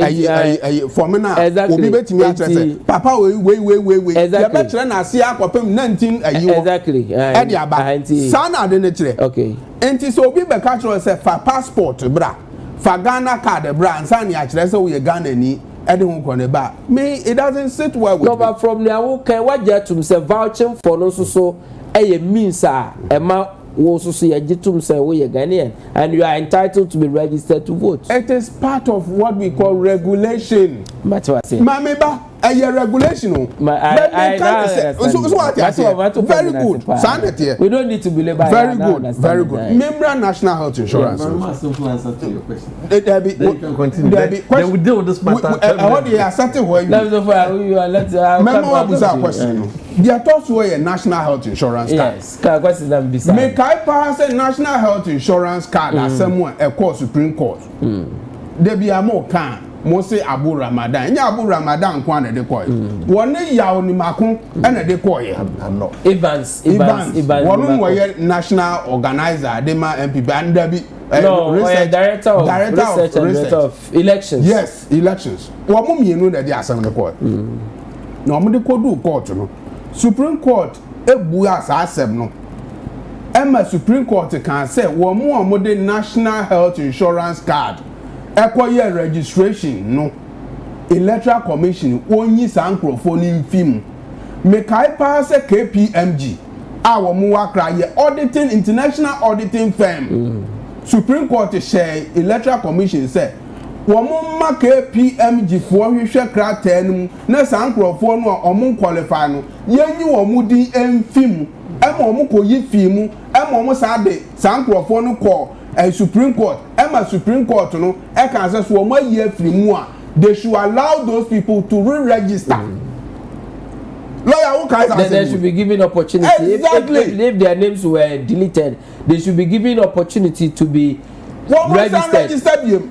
for me na obi betimi a say papa we ya be kire na ase akopem 19 ayi exactly e dia ba sa na de ne kire okay enti so obi be catch say fa passport bra fa Ghana card bra ansa ni a kire say we Ghana ni me it doesn't sit well with no, but from the okay what jetum say vouching for no so means ema wo so ye jetum say we Ghanaian and you are entitled to be registered to vote. It is part of what we call regulation. But what say mameba a regulation so very good sanity we don't need to be labor very good member national health insurance there can continue then we deal with this matter what they are certain where you let's question they are taught to a national health insurance card yes question them beside make I pass a national health insurance card as someone a court Supreme Court there be a more can Mose Abu Ramadan. Nya Abu Ramadan kwa na de koy. Woni yawo ni makon na de koy. Evans. Wonu wo national organizer de ma MPP and there be director of research and director of elections. Yes, elections. Wo mo mienu na de asem de koy. Na wo de ko du court no. Supreme Court ebu asa asem no. Emma Supreme Court can say wo mo de national health insurance card. Equal registration no electoral commission only sankrofo ni film make I pass a KPMG our mu wakra ye auditing international auditing firm Supreme Court share electoral commission say wo mu ma KPMG fo hwehwe krata enu na sankrofo no omu qualify no yenyi wo mu di enfim ema omu ko yi film ema omu sa de sankrofo no ko Supreme Court, Supreme Court, no, I can say for my year free more. They should allow those people to re-register. Lawyer, then they should be given opportunity. Exactly. If their names were deleted, they should be given opportunity to be registered.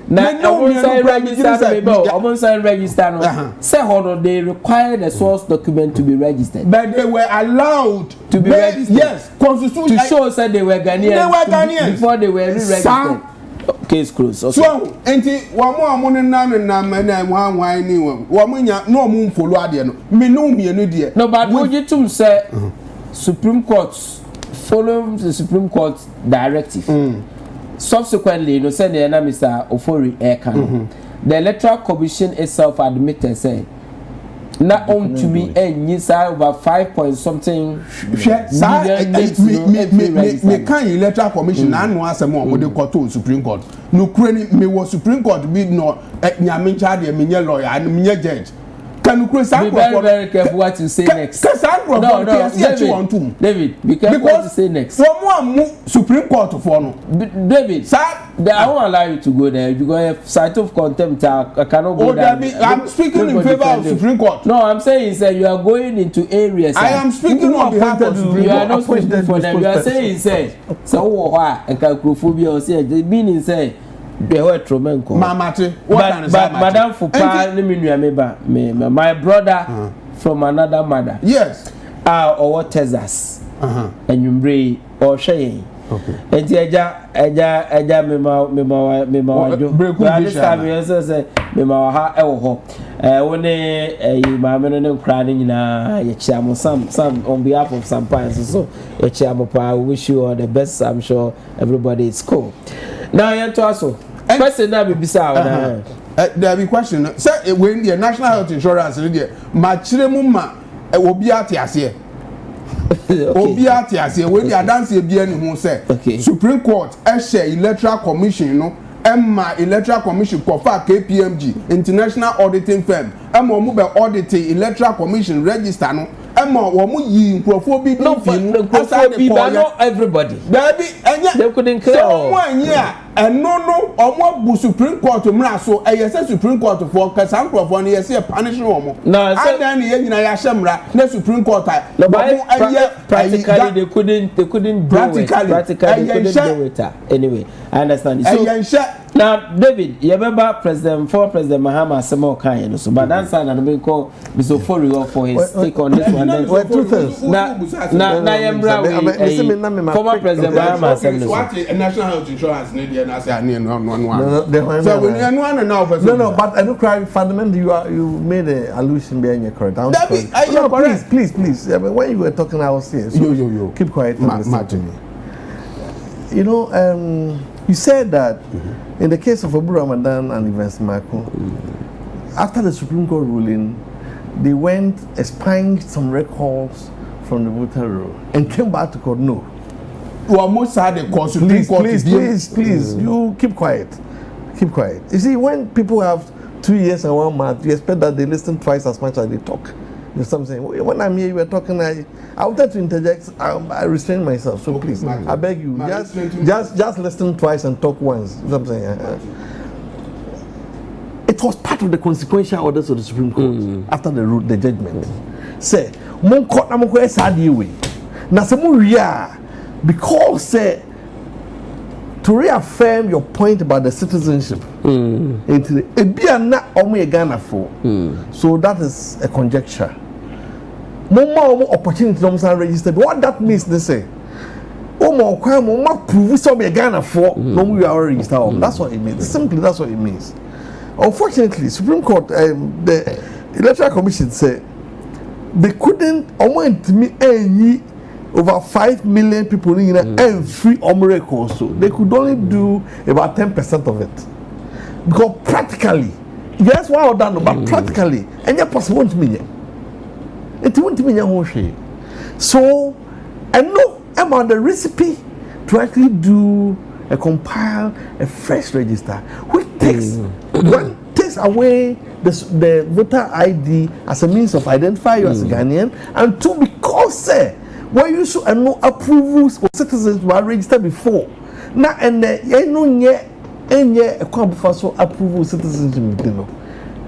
Now, register. Say hold they require the source document to be registered. But they were allowed to be registered. Yes, constitution to show that they were Ghanaians. Before they were re-registered. Case closed. Okay. So, enti wamo na ni nya no mu follow ade no. Me no mienu de. No, but would you too say Supreme Court follow the Supreme Court directive. Subsequently, you know, said the Mr. Ofori Ekan. The Electoral Commission itself admitted, say, not on to me, and you say over 5 point something. Me can Electoral Commission, I know as a more with the court to Supreme Court. No, me was Supreme Court be no Yamin Chadi, a lawyer, and me judge. Can you be very careful what you say next. No, David, be careful what you say next. Supreme Court for no. David, sir, I won't allow you to go there because if site of contempt, I cannot go there. I'm speaking in favor of Supreme Court. No, I'm saying sir, you are going into areas. I am speaking on behalf of Supreme Court. You are not speaking for them. You are saying say, so what? And calcrophobia or say, the meaning say. But Madam Fupa, my brother from another mother. Yes. Or what Texas. And you bring or Shay. Okay. And Eja this time you say Mema Elho. When my men crying in some on behalf of some parents. So I wish you all the best. I'm sure everybody is cool. Now you to also. Question that be beside. There be question. Say when the national health insurance there, ma chiremuma obi atiase. Obi atiase when the dance e bia ni hu say. Supreme Court share electoral commission no. Emma electoral commission kofa KPMG international auditing firm. Emma omo be audit electoral commission register no. Emma omo yi nkrofo bi no not everybody. Baby, they couldn't clear. Someone here and no omo Supreme Court mra so say Supreme Court for kasan nkrofo no say punish omo. No, and then ye nyina ya hemra na Supreme Court practically they couldn't do it. Practically they couldn't do it. Anyway, I understand. So now David, you remember former President Mahama Semo Kanye so but that side and we call Mr. Forio for his take on this one. Two things. Now former President Mahama Semo. What national health insurance need you na say no, but I don't cry fundamentally you made an allusion behind your correct. Please. I mean, when you were talking I was here. So yo. Keep quiet. You know, you said that in the case of Abu Ramadan and Evans Marco, after the Supreme Court ruling, they went expunged some records from the voter roll and came back to court. No. You almost had the court. Please, you keep quiet. Keep quiet. You see, when people have 2 years and 1 month, you expect that they listen twice as much as they talk. You know something. When I'm here, you were talking. I wanted to interject. I restrained myself. So please, I beg you, just listen twice and talk once. You know something. It was part of the consequential orders of the Supreme Court after the judgment. Say, mon court na mo ko esadi we. Na se mo ria because say to reaffirm your point about the citizenship. Into ebia na omo ye Ghana for. So that is a conjecture. More opportunity to register. What that means, they say, prove some Ghana for no we are registered. That's what it means. Simply, that's what it means. Unfortunately, Supreme Court, the Electoral Commission said they couldn't almost me any over 5 million people in and free records. So they could only do about 10% of it. Because practically, yes, well done, but practically, and you're possible to me. It won't mean your so, and no, I'm on the recipe to actually do a compile a fresh register, which takes one takes away the voter ID as a means of identifying you as a Ghanaian, and two, because when you should no approvals for citizens who are registered before now, and a so approval citizenship, you know.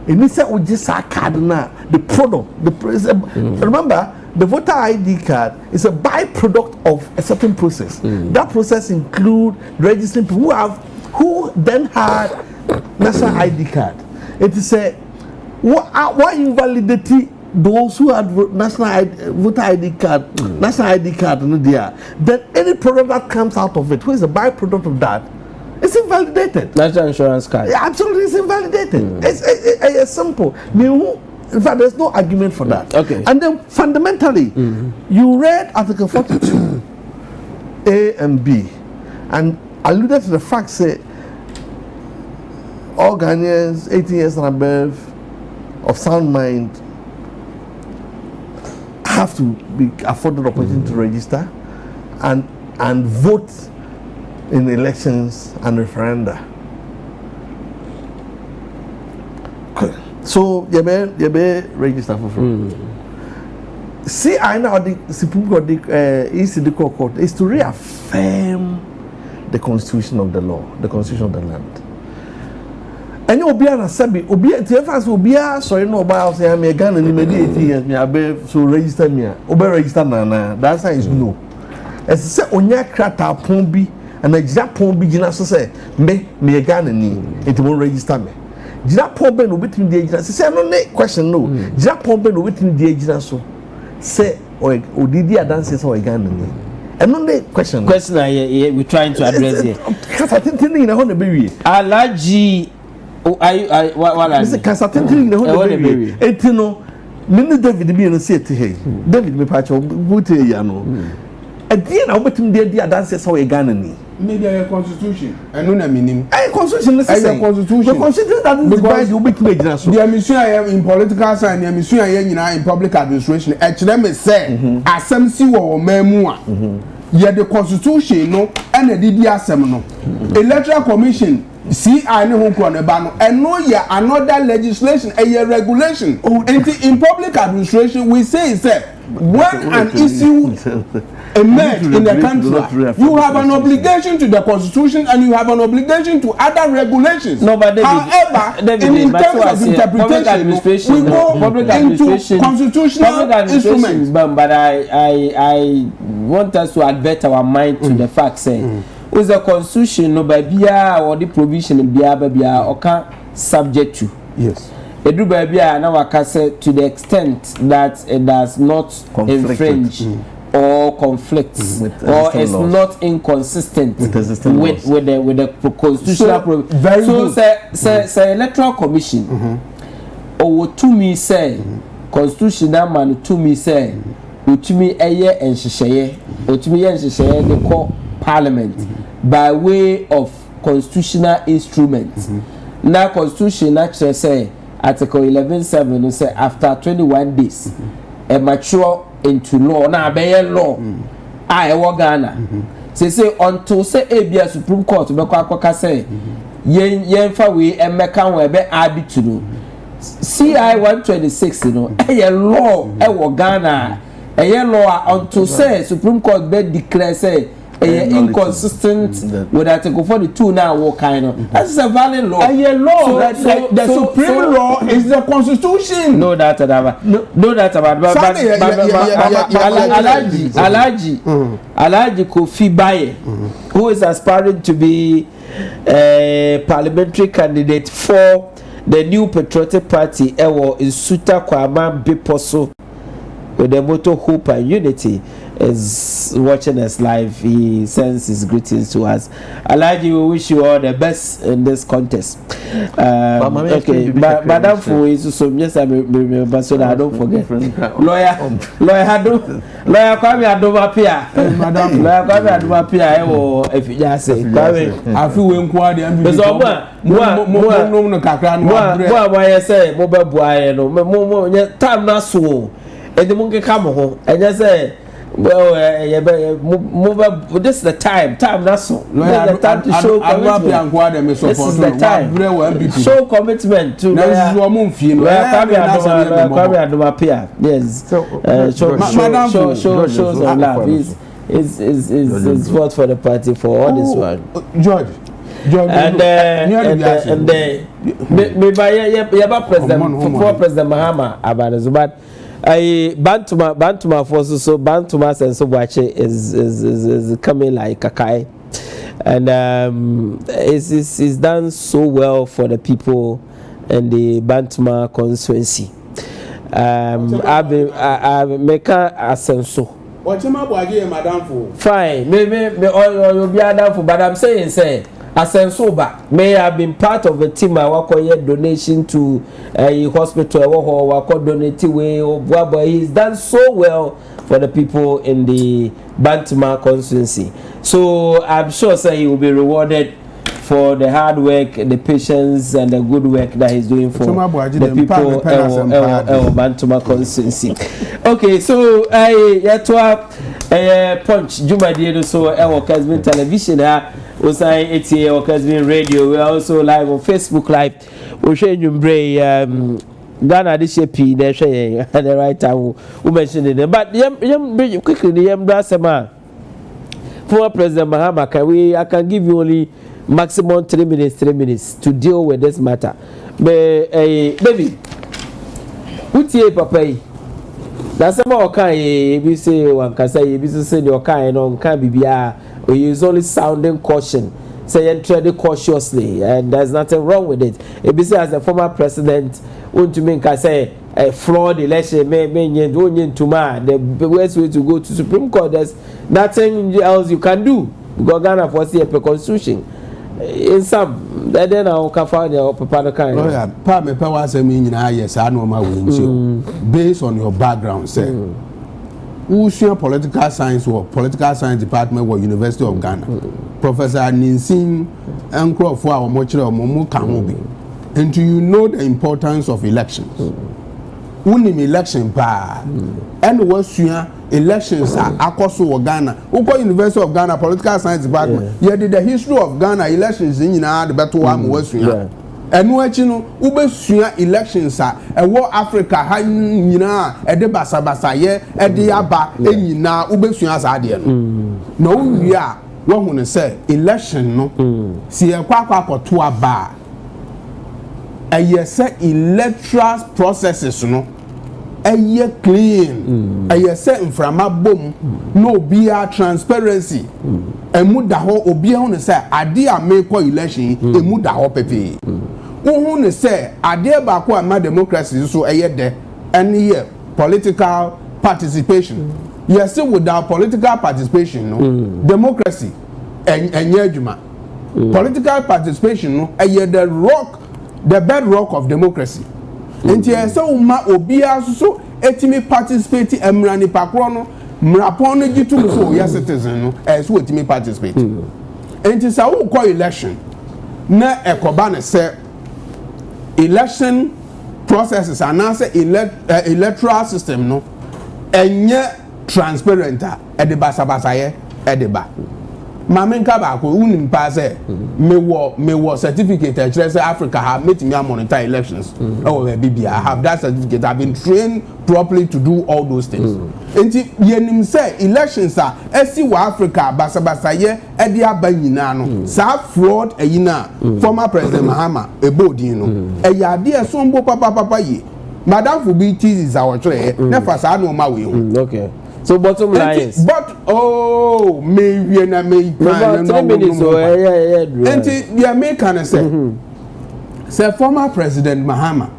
And it's just a card now. The product, remember, the voter ID card is a byproduct of a certain process. That process includes registering people who then had national ID card. It is a what invalidity those who had voter ID card, national ID card, then any product that comes out of it, who is a byproduct of that, it's invalidated. National insurance card. Yeah, absolutely, it's invalidated. It's simple. In fact, there's no argument for that. Okay. And then fundamentally, you read Article 42, A and B, and alluded to the fact that all Ghanaians 18 years and above of sound mind have to be afforded the opportunity to register and vote in elections and referenda. So you be register for. See, I know the Supreme Court, the court is to reaffirm the constitution of the law, the constitution of the land. And you be an assembly, Obia, TFS will be sorry, no, by say I'm a gun and immediately me, I be so register me, Ober register na. That is no. As I say, Onya Krata Pombi, and a Japon beginner so say, me a gun and it won't register me. Japon Ben will be the agent. Say, no, question no. Japon Ben will be the agent so. Say, or did you dance or a gun and no question. Question we trying to address here. Because I think in a hundred baby. Alaji, what I say, because I think in a hundred baby. Et no, Minnie David be in the city. David me patch of good yano. Again, I'll bet him the dances or a gun and maybe a constitution. I know meaning. A constitution is a constitution. The constitution that is divided, you make me just. The mission I am in political science, the mission I am in public administration. Actually, me say, as some see or memua. Yet the constitution, no, and the DDSM, no. Electoral Commission. See, I know who can ban and no yeah another legislation a year regulation. In public administration, we say when an issue emerge in the country, you have an obligation to the constitution and you have an obligation to other regulations. No, but however, in terms of interpretation, we go into constitutional instruments. But I want us to advert our mind to the fact saying. With the constitution, no babia or the provision in babia or can subject to. Yes. A do babia now I say to the extent that it does not infringe or conflicts or is not inconsistent with the constitutional. So say electoral commission or to me say constitutional man to me say to me a year and share or to me and share the court. Parliament by way of constitutional instruments. Now constitution actually say Article 11(7) say after 21 days a mature into law. Now be law. I Ghana. Say until say ABA Supreme Court be kwa say yen fa we e meka we be add to do. CI 126 you know a law e Ghana. A law until say Supreme Court be declare say inconsistent with Article 42 now what kind of that's a valid law. A law the supreme law is the constitution. No doubt about Alaji Kofi Baye who is aspiring to be a parliamentary candidate for the new Patriotic Party Ewo in Suta Kwama Biposo with the motto Hope and Unity is watching us live. He sends his greetings to us. Alaji, we wish you all the best in this contest. Okay, Madam Fu is so yes, I remember so that I don't forget. Lawyer Kwame Adobapia. Madam Lawyer Kwame Adobapia. Oh, if you just say Kwame, I feel when Kwame. There's all no kakran. Why I say mobile boy no time na so. And the monkey come home and just say. Well, this is the time that's so. The time to show commitment. This is the time. Show commitment to yes. Show some love. Is vote for the party for all this one. George. And President Mahama about Zubat. Bantuma for so Bantuma and so Wache is coming like Kakai, and it's done so well for the people in the Bantuma constituency. I've make a asenso. Fine, maybe you'll be down for, but I'm saying Asensoba may have been part of a team. I work on donation to a hospital or work donate way or blah. He's done so well for the people in the Bantama constituency. So I'm sure he will be rewarded for the hard work, the patience, and the good work that he's doing for the people of Bantama constituency. Okay, so Punch Juma Diedo so Kessben television also ATA or Kessben radio. We're also live on Facebook Live. We'll show you Ghana this shape they share at the right time we mentioned it but yem quickly yem brasema former President Mahama I can give you only maximum 3 minutes to deal with this matter but baby utie papa that's some okay we say one can say you say the okay no can be we use only sounding caution say and tread cautiously and there's nothing wrong with it if you say as a former president want to make say a flawed election may to man the best way to go to Supreme Court there's nothing else you can do because Ghana for see a constitution in some then I'll find your papa kind lawyer pa me pa say me nyina yes I know my way based on your background say who share political science or political science department or University of Ghana Professor Ninsin Amankwah for our mochire kahobi and you know the importance of elections unim election pa and what's your elections are akoso of Ghana uko University of Ghana political science department yeah did the history of Ghana elections in the battle am what's your enu achi no ubesua elections a ewo Africa ha nyina ede basabasa ye ede aba enyina ubesua sa de no no wi a wo hu ne say election no si akwakoto aba eye say electoral processes no eye clean eye say inframa bom no bia transparency emu da ho obi hu ne say ade a make election emu da ho pepe who ne say ade ba ko ama democracy so eye de any year political participation yes without political participation no democracy enye adwuma political participation no eye the bedrock of democracy enti ese uma obia so etimi participate emra ni pakro no mrapon no gitu so ya citizen no so etimi participate enti sa wo call election na ekoba ne se election processes and answer electoral system no enye transparent e de basabasa ye e de ba mamenka ba ko unim pa say me wo certificate e kire say Africa have made me monitor elections oh baby I have that certificate I've been trained properly to do all those things enti yenim say elections are esi wa Africa basabasa ye e de abanyina no sa fraud eyina former president Mahama ebodin no e ya de so mbo papa ye madam Fubiti is our tray na fa sa no ma we okay. So bottom line is but oh me na me plan no 3 minutes so yeah enti the American say former president Mahama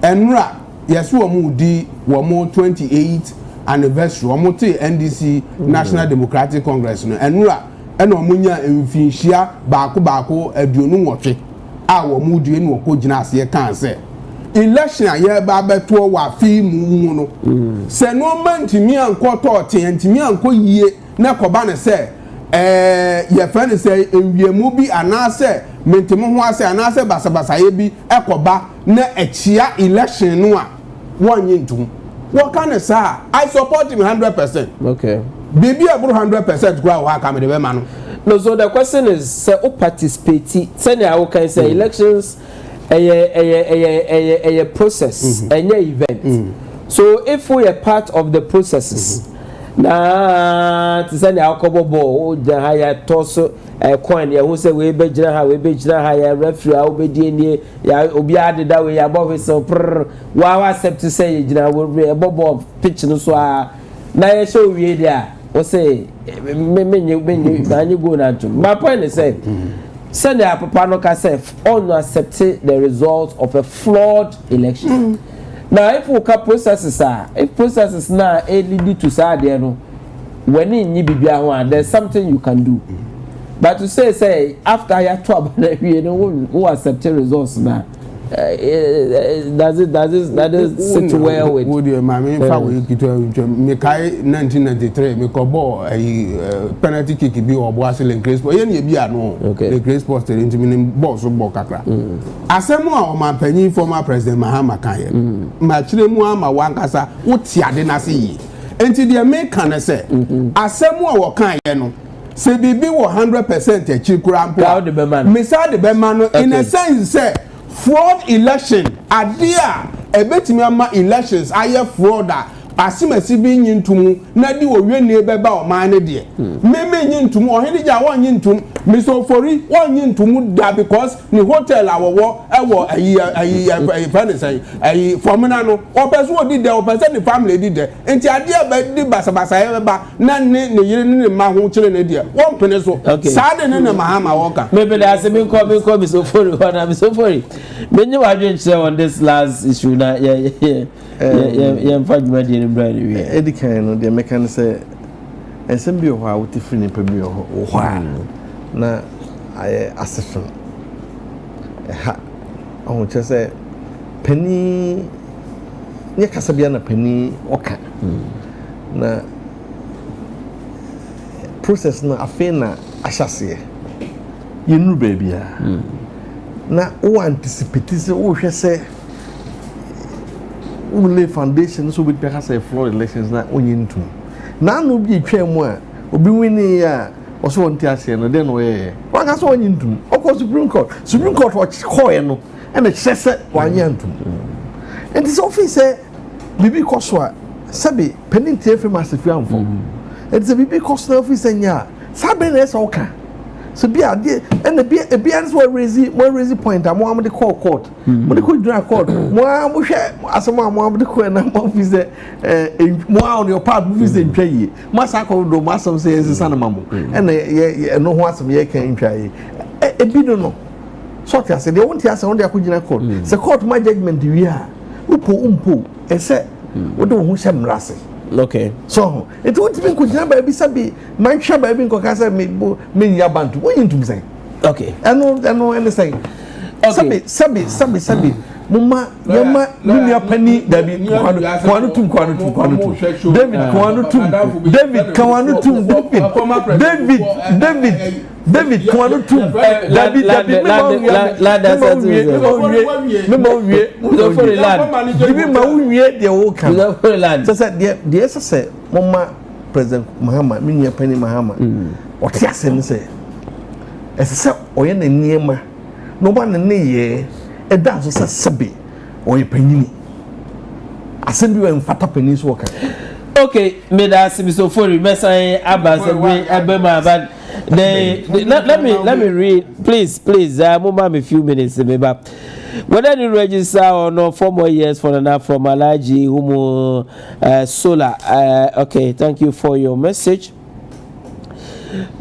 enra yes wo mu di wo mo 28th anniversary wo mo te NDC National Democratic Congress no enra ena wo nya emfinhia baako aduonu nwotwe a wo mu di enu wo gina ase kan say election aye ba beto wa fi mu no se no man timi anko to te ntimi anko yie na koba ne se ye friend say enwiemu bi anase mentimo ho ase anase basabasa ye bi ekoba na echia election no a wonye ntum what can say I support him 100%. Okay, baby abro 100% go how come the man no so the question is say who participate say na how can say elections a process and event so if we are part of the processes na to send alcohol ball the higher torso coin ya who say we be jira ha ya referee a obedi ni ya obi ade da we ya bo so wa accept to say jira we bobo pitch no so na ya show we there o say me go na to my point is say send the papa no ka say on accept the result of a flawed election now if we can processes now lead to say there no when you bibia ho there's something you can do but to say after you talk you know who accept the results now does it sit well with would you mama fa we kitu me kai 1993 me ko ball penalty kick bi obo asile grace but ye na bi ano the grace post into me ball so ball kakra asemu a o man panyin former president Mahama kan ye ma kire mu ama wankasa wuti ade na se yi enti the make na say asemu a wo kan ye no se bibi wo 100% e chikura mpo me sa de be man no in a sense say fraud election adia ebetimi ama elections aye fraud asimasi bi nyintum na di owie ne beba o man ne de meme nyintum ohene ja won nyintum misofori won nyintum da because ni hotel awowo ewo ayi panisai ayi formula no opeso odi de opeso ni family di de enti ade ba di basabasa ye ba na ne yire ne ma ho kire ne de won pene so sa de ne mahama woka maybe there has been coming misofori wana misofori menye wadwen share on this last issue na yeah mfaduma di brand we edikan no de mekan say ensem bi ho a wote free ni pa bi ho na aye asefun ha on che say pani nye kasa bia na pani oka na process na afena ahyase yenu baby na o anticipate say o hwe say lay foundation so with perhaps a floor elections na onyintu na no bi twam a obi wini ya oso wonti ase no den we waka so onyintu of Supreme Court watch call no and it says wanyantu and this office say bibi koswa sabi penalty efem asefi amfo it say bibi koswa office nya sabi na so ka so be ade and the be answer raise point am am the call court mo the court court mo am hwe asema am the court na office mo on your part office ntwaye masa ko do masam say sisa na mamo and no ho asem ye kan ntwaye e bi no so tia say they won't tia say on dey akugina court say court my judgment wi a umpo e say wo do ho hyemrase. Okay. So it won't be kujina baby sabi man sha baby nko kasa me nya bantu wo yintum say. Okay. Eno anything. Okay. Sabi mama yama nunya pani dabi kwanu tum David kwanu tum David kwanu tum David kwanu tum David me ma wie de wo kan so said the say mama President Mahama nunya pani Mahama o ti asem say ese oye na niema no ba na ye eda so sabi oye panyini asem bi we mfata pani so woka. Okay, me da so for mesan abase abema but let me read please move me a few minutes me ba whether you register or not 4 more years for now from Alaji Humo Solar. Okay, thank you for your message.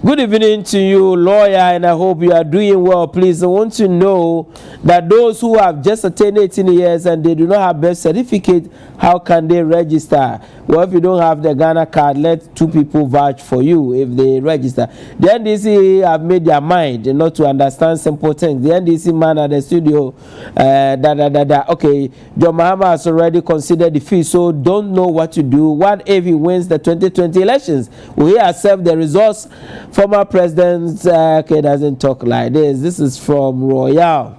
Good evening to you, lawyer, and I hope you are doing well. Please, I want to know that those who have just attained 18 years and they do not have birth certificate, how can they register? Well, if you don't have the Ghana card, let 2 people vouch for you if they register. The NDC have made their mind not to understand simple things. The NDC man at the studio, Okay, John Mahama has already considered the fee, so don't know what to do. What if he wins the 2020 elections? Will he accept the results? Former President doesn't talk like this. This is from Royal.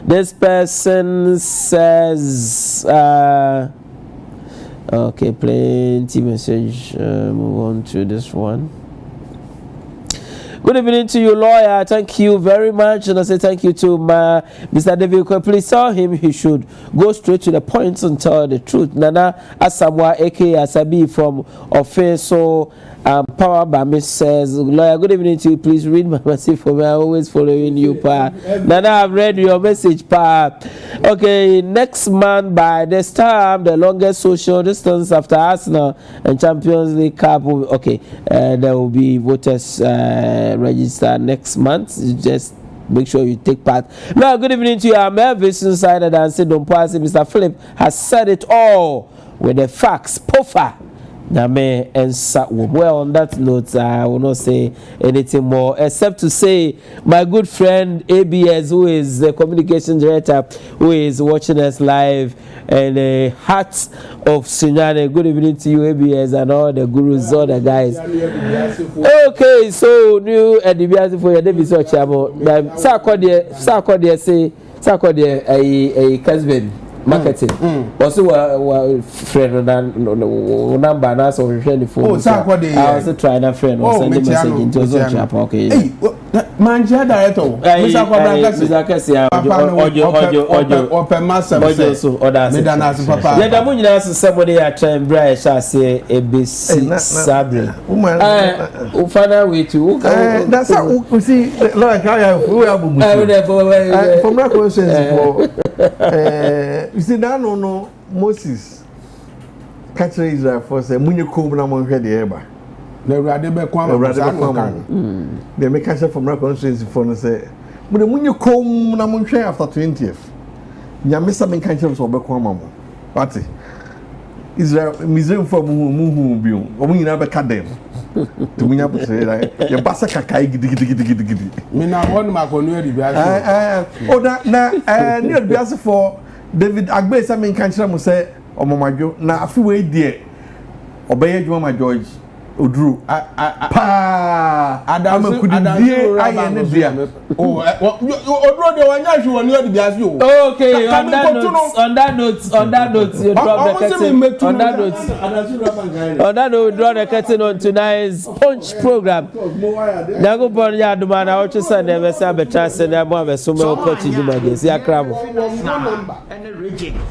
This person says, okay, plenty message. Move on to this one. Good evening to you, lawyer. Thank you very much. And I say thank you to Mr. David. Please tell him he should go straight to the point and tell the truth. Nana Asamoah, aka Asabi from Ofeso. Power Bami says, lawyer, good evening to you. Please read my message for me. I'm always following you, Pa. Nana, I've read your message, Pa. Okay, next month by this time, the longest social distance after Arsenal and Champions League Cup. Okay, there will be voters registered next month. Just make sure you take part. Now, good evening to you. I'm Elvis inside and say, don't pass it. Mr. Philip has said it all with the facts. Pofa. Well, on that note, I will not say anything more except to say my good friend ABS, who is the communication director, who is watching us live, and the heart of Sunyane. Good evening to you, ABS, and all the gurus, all the guys. Okay, so new Edibiasi for your David Sochamo. Sakode say Sakode a Kessben. marketing. Also, friend number na so we share the phone. Oh, sir, what I also try na friend or send message into Zone Chat. Okay. Hey, manja director. Mr. Kessben Open master. Ojo so others. Me dana so papa. Yeah, da mo nyina so somebody a try bra sha say ebesi sabre. Ufana we too. That's how we see like we have from that consensus for you see that no Moses catch Israel for say munye kom na mo hwe de eba na urade be kwa ma they make catch from that consensus for no say munye kom na mo hwe after 20th nyame sa men catch so be kwa ma mo party Israel Muslim for mu biu o nyina be ka dem tumunya busera ya basa kakai gidi me na won ma ko no edi bia o na ni edi bia for David Agbe sa men kan kira mo say omomadwo na afi we die obeye dwuma ma George Oduru pa Adam kudie aye ne dia oh Oduru de wanya hwe woni edi bia si o okay on that note you drop the curtain on that note draw the curtain on tonight's Punch program nago bon ya aduma na o twesa na be sa betra se na mo abeso me ko ti duma de si akramo